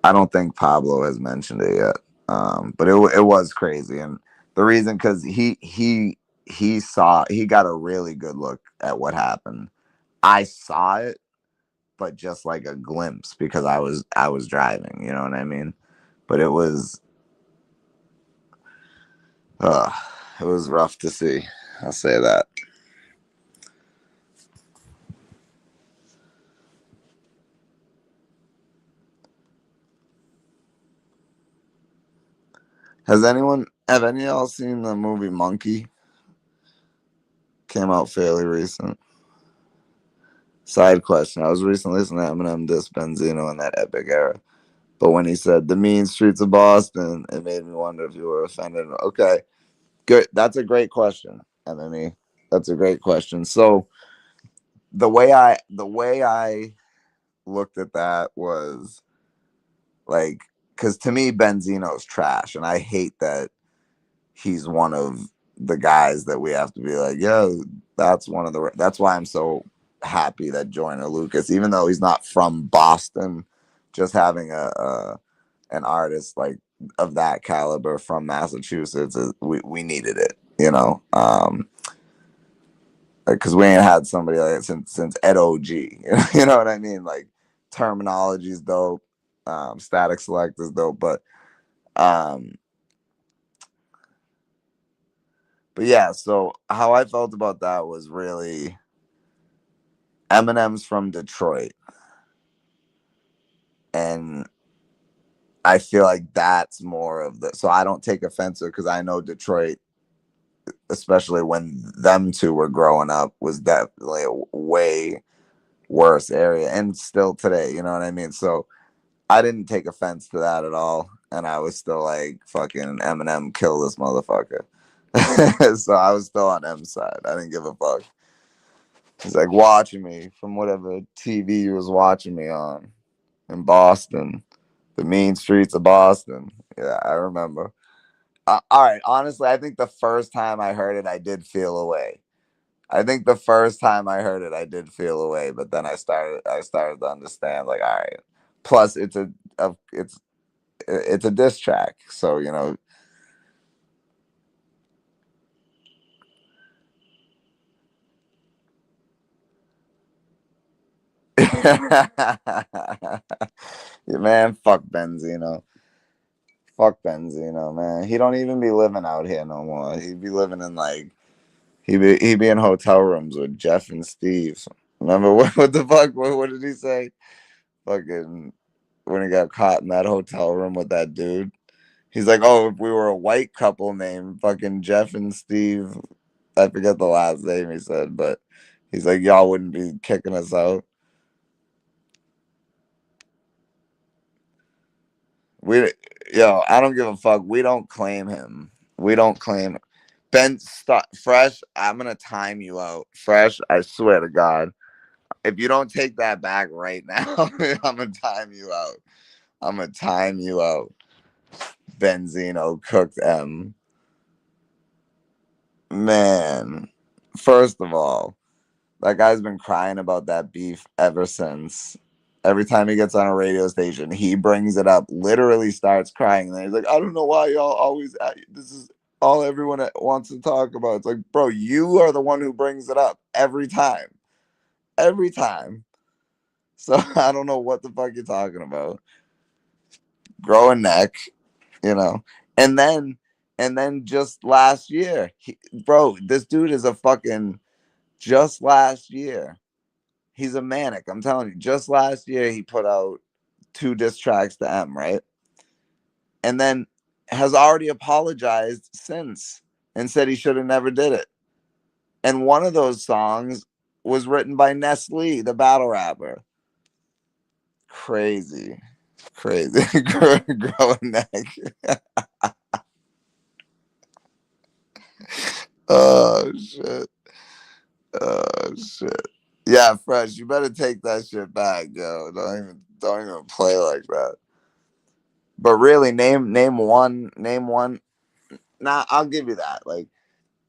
I don't think Pablo has mentioned it yet. But it was crazy, and the reason because he got a really good look at what happened. I saw it, but just like a glimpse because I was driving. You know what I mean? But uh, it was rough to see. I'll say that. Have any of y'all seen the movie Monkey? Came out fairly recent. Side question: I was recently listening to Eminem diss Benzino in that epic era. But when he said the mean streets of Boston, it made me wonder if you were offended. Okay, good. That's a great question, Emily. That's a great question. So the way I looked at that was like, because to me Benzino's trash, and I hate that he's one of the guys that we have to be like, yeah, that's why I'm so happy that Joyner Lucas, even though he's not from Boston, just having a an artist like of that caliber from Massachusetts, we needed it, you know, because we ain't had somebody like it since Ed OG. You know what I mean? Like, terminology is dope, static select is dope, um, but yeah. So how I felt about that was really Eminem's from Detroit, and I feel like that's more of the. So I don't take offense because I know Detroit, especially when them two were growing up, was definitely a way worse area, and still today. You know what I mean? So I didn't take offense to that at all, and I was still like, "Fucking Eminem, kill this motherfucker." So I was still on M's side. I didn't give a fuck. He's like watching me from whatever TV he was watching me on in Boston, the mean streets of Boston. Yeah, I remember. All right, honestly, I think the first time I heard it, I did feel away. I think the first time I heard it, I did feel away, but then I started to understand. Like, all right. Plus, it's a diss track, so you know. Yeah, man, fuck Benzino. Fuck Benzino, man. He don't even be living out here no more. He'd be living in like he be in hotel rooms with Jeff and Steve. Remember what the fuck? What did he say? Fucking when he got caught in that hotel room with that dude. He's like, oh, if we were a white couple named fucking Jeff and Steve, I forget the last name he said, but he's like, y'all wouldn't be kicking us out. We, yo, I don't give a fuck. We don't claim him. We don't claim it. Ben, stop. Fresh, I'm gonna time you out. Fresh, I swear to God, if you don't take that back right now, I'm gonna time you out. I'm gonna time you out. Benzino cooked M. Man, first of all, that guy's been crying about that beef ever since. Every time he gets on a radio station, he brings it up, literally starts crying. And then he's like, I don't know why y'all always, this is all everyone wants to talk about. It's like, bro, you are the one who brings it up every time. Every time. So I don't know what the fuck you're talking about. Grow a neck, you know. And then just last year, bro, this dude is a fucking, just last year. He's a manic. I'm telling you. Just last year, he put out 2 diss tracks to M, right? And then has already apologized since and said he should have never did it. And one of those songs was written by Nestle, the battle rapper. Crazy. Crazy. Growing neck. Oh, shit. Oh, shit. Yeah, Fresh, you better take that shit back, yo. Don't even play like that. But really, name one. Nah, I'll give you that. Like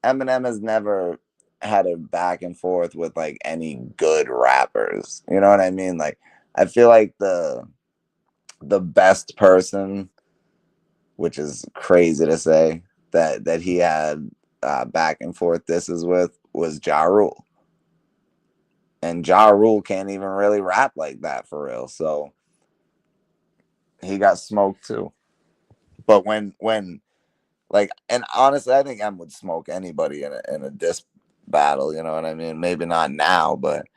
Eminem has never had a back and forth with like any good rappers. You know what I mean? Like I feel like the best person, which is crazy to say, that he had back and forth this is with was Ja Rule. And Ja Rule can't even really rap like that for real. So he got smoked too. But when like, and honestly, I think M would smoke anybody in a diss battle. You know what I mean? Maybe not now, but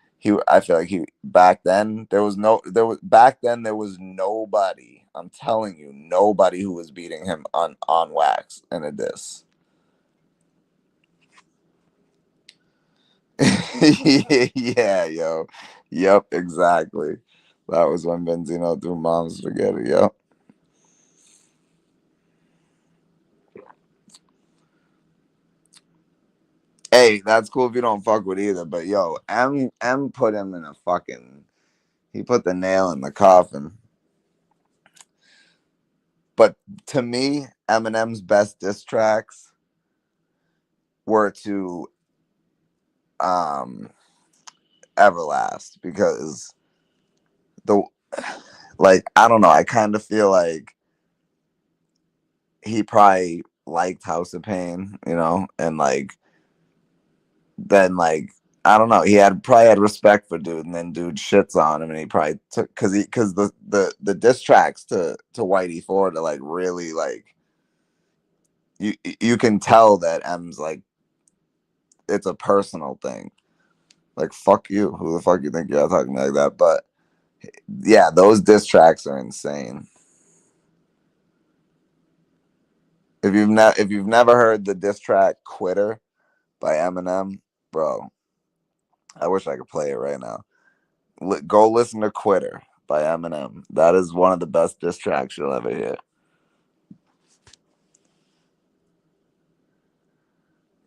I feel like back then there was nobody. I'm telling you, nobody who was beating him on wax in a diss. Yeah, yo, yep, exactly. That was when Benzino threw mom's spaghetti. Yep. Hey, that's cool if you don't fuck with either. But yo, M put him in a fucking. He put the nail in the coffin. But to me, Eminem's best diss tracks were to Everlast because the like I don't know. I kind of feel like he probably liked House of Pain, you know, and like then like I don't know. He probably had respect for dude, and then dude shits on him, and he probably took because the diss tracks to Whitey Ford are like really like you can tell that M's like it's a personal thing. Like fuck you, who the fuck you think you're talking like that? But yeah, those diss tracks are insane. If you've never heard the diss track "Quitter" by Eminem, bro, I wish I could play it right now. Go listen to "Quitter" by Eminem. That is one of the best diss tracks you'll ever hear.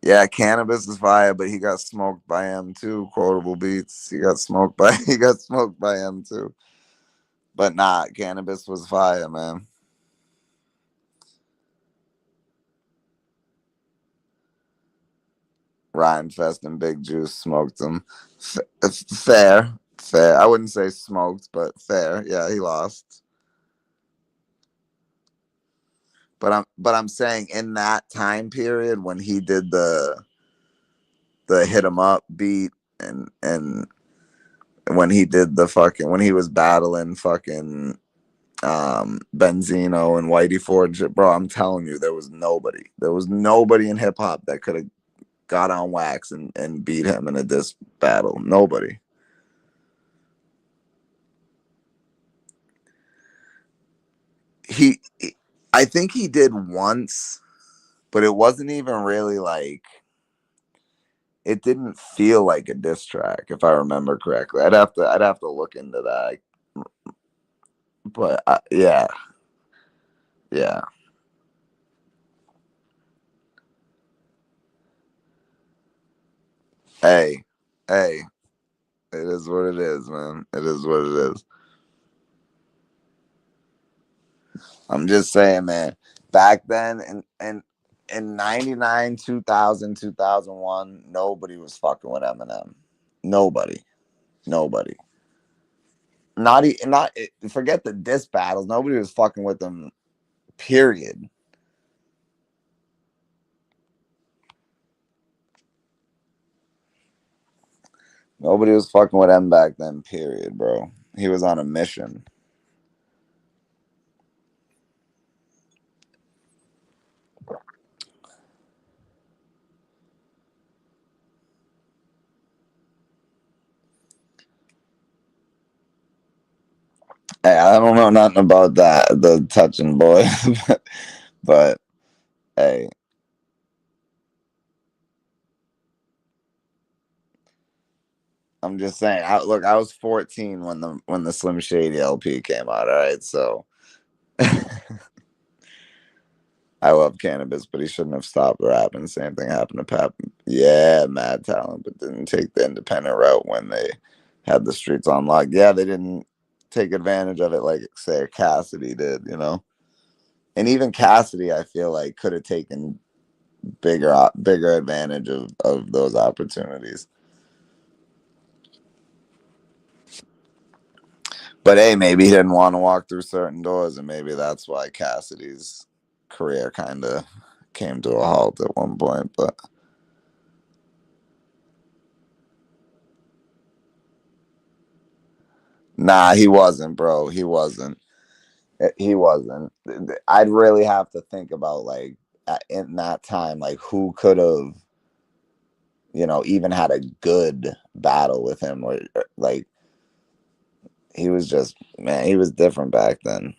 Yeah, Cannabis is fire, but he got smoked by M too. Quotable beats. He got smoked by M too. But nah, Cannabis was fire, man. Rhymefest and Big Juice smoked him. Fair. I wouldn't say smoked, but fair. Yeah, he lost. But I'm saying in that time period when he did the hit 'em up beat and when he did the fucking when he was battling fucking Benzino and Whitey Ford, bro, I'm telling you, there was nobody. There was nobody in hip hop that could have got on wax and beat him in a diss battle. Nobody. I think he did once, but it wasn't even really like it didn't feel like a diss track if I remember correctly. I'd have to look into that. But yeah. Hey, it is what it is, man. It is what it is. I'm just saying, man. Back then, in 99, 2000, 2001, nobody was fucking with Eminem. Nobody. Not forget the diss battles. Nobody was fucking with them. Period. Nobody was fucking with him back then. Period, bro. He was on a mission. Hey, I don't know nothing about that, the touching boy, but hey, I'm just saying. Look, I was 14 when the Slim Shady LP came out. All right, so I love Cannabis, but he shouldn't have stopped rapping. Same thing happened to Pap. Yeah, mad talent, but didn't take the independent route when they had the streets on lock. Yeah, they didn't take advantage of it like, say, Cassidy did, you know? And even Cassidy, I feel like, could have taken bigger advantage of those opportunities. But hey, maybe he didn't want to walk through certain doors, and maybe that's why Cassidy's career kind of came to a halt at one point. But nah, he wasn't, bro. He wasn't. I'd really have to think about, like, in that time, like, who could have, even had a good battle with him, or like, he was just, man, he was different back then.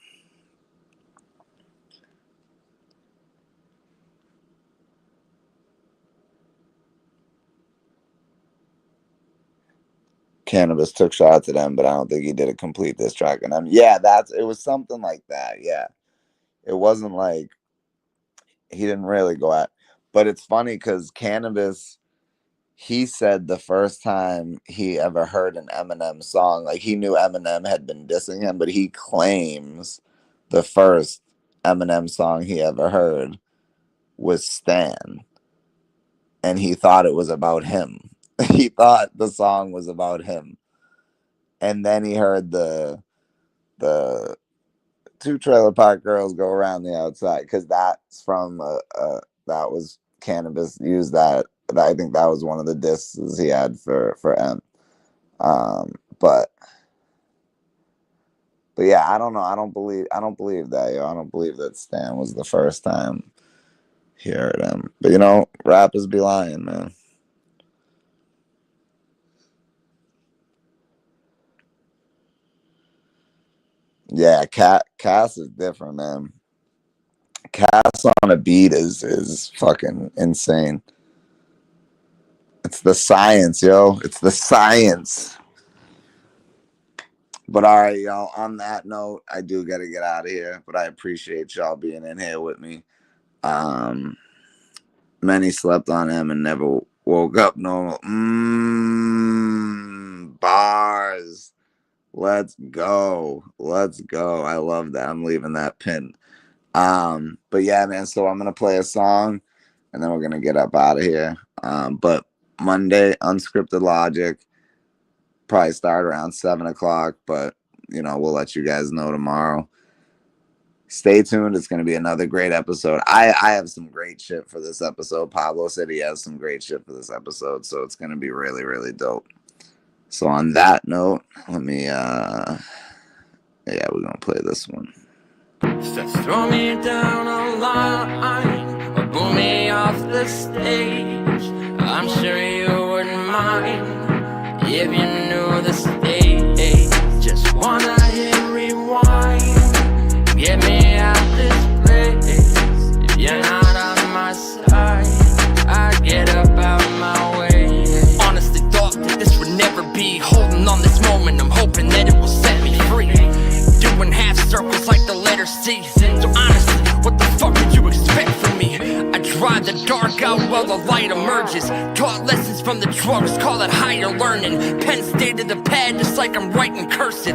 Cannabis took shots at him, but I don't think he did a complete diss track on him. Yeah, it was something like that. Yeah, it wasn't like he didn't really go at. But it's funny because Cannabis, he said the first time he ever heard an Eminem song, like, he knew Eminem had been dissing him, but he claims the first Eminem song he ever heard was Stan, and he thought it was about him. He thought the song was about him. And then he heard the Two Trailer Park Girls Go Around the Outside, because that's from that was Cannabis used that. I think that was one of the disses he had for M. But yeah, I don't know. I don't believe that, yo. I don't believe that Stan was the first time he heard him. But rappers be lying, man. Yeah, Cass is different, man. Cass on a beat is fucking insane. It's the science, yo. It's the science. But all right, y'all. On that note, I do gotta get out of here. But I appreciate y'all being in here with me. Many slept on him and never woke up normal. Bars. Let's go. I love that. I'm leaving that pin. But yeah, man. So I'm gonna play a song, and then we're gonna get up out of here. But Monday, Unscripted Logic. Probably start around 7:00, but we'll let you guys know tomorrow. Stay tuned. It's going to be another great episode. I have some great shit for this episode. Pablo said he has some great shit for this episode, so it's going to be really, really dope. So on that note, let me we're going to play this one. So throw me down a line or boot me off the stage. I'm sure you wouldn't mind if you knew the stage. Just wanna hit rewind, get me out this place. If you're not on my side, I get up out my way. Honestly thought that this would never be. Holding on this moment, I'm hoping that it will set me free. Doing half circles like the letter C. So honestly, what the fuck did you expect from me? I drive the dark out while the light emerges. Taught lessons from the drugs, call it higher learning. Pen stay to the pad just like I'm writing cursive.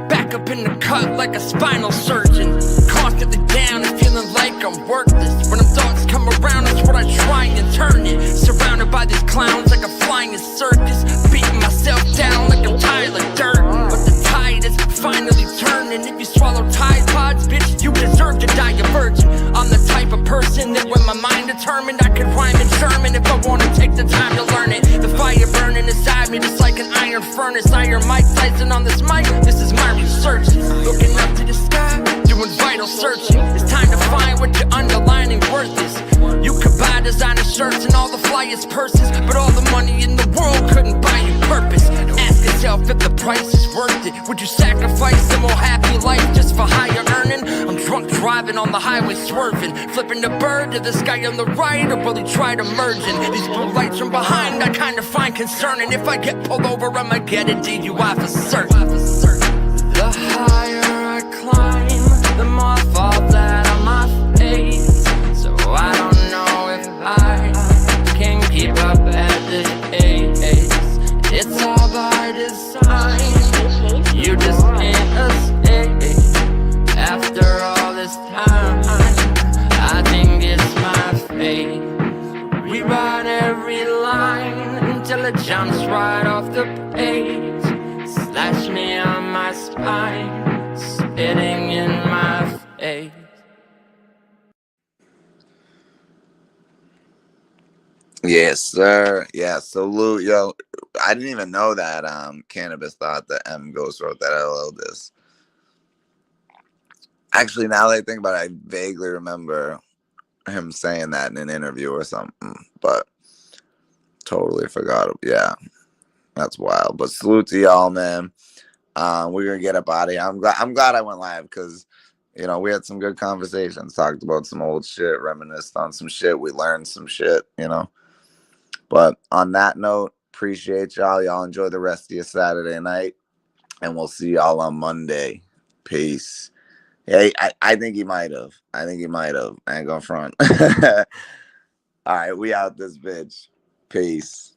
Back up in the cut like a spinal surgeon. Constantly down and feeling like I'm worthless. When them thoughts come around, that's what I try and turn it. Surrounded by these clowns like a flying circus. Beating myself down like I'm tired of dirt. But the tide is finally turning. If you swallow Tide Pods, bitch, you deserve to die a virgin. I'm the type of person that when my mind determined, I could rhyme in German if I want to take the time to learn it. The fire burning inside me just like an iron furnace. Iron Mike Tyson on this mic, this is my research. Looking up to the sky, doing vital searching. It's time to find what your underlining worth is. You could buy designer shirts and all the flyest purses, but all the money in the world couldn't buy you purpose. Ask yourself if the price is worth it. Would you sacrifice a more happy life just for higher earning? I'm drunk driving on the highway swerving, flipping the bird to this guy on the right, or will he try to merge in? These blue lights from behind I kinda find concerning. If I get pulled over, I'ma get a DUI for certain. The higher I climb, the more I fall flat on my face. So I don't know if I can keep up at this pace. It's all by design. You just can't escape. After all this time, I think it's my fate. Rewrite every line until it jumps right off the page. Slash me on my spine, spitting in my face. Yes, sir. Yeah, salute, yo. I didn't even know that Cannabis thought that M Ghost wrote that. LL this. Actually, now that I think about it, I vaguely remember him saying that in an interview or something, but totally forgot. Yeah, that's wild. But salute to y'all, man. We're gonna get up out of here. I'm glad I went live because we had some good conversations, talked about some old shit, reminisced on some shit, we learned some shit, But on that note, appreciate y'all. Y'all enjoy the rest of your Saturday night, and we'll see y'all on Monday. Peace. Hey, I think he might have. I ain't gonna front. All right, we out this bitch. Peace.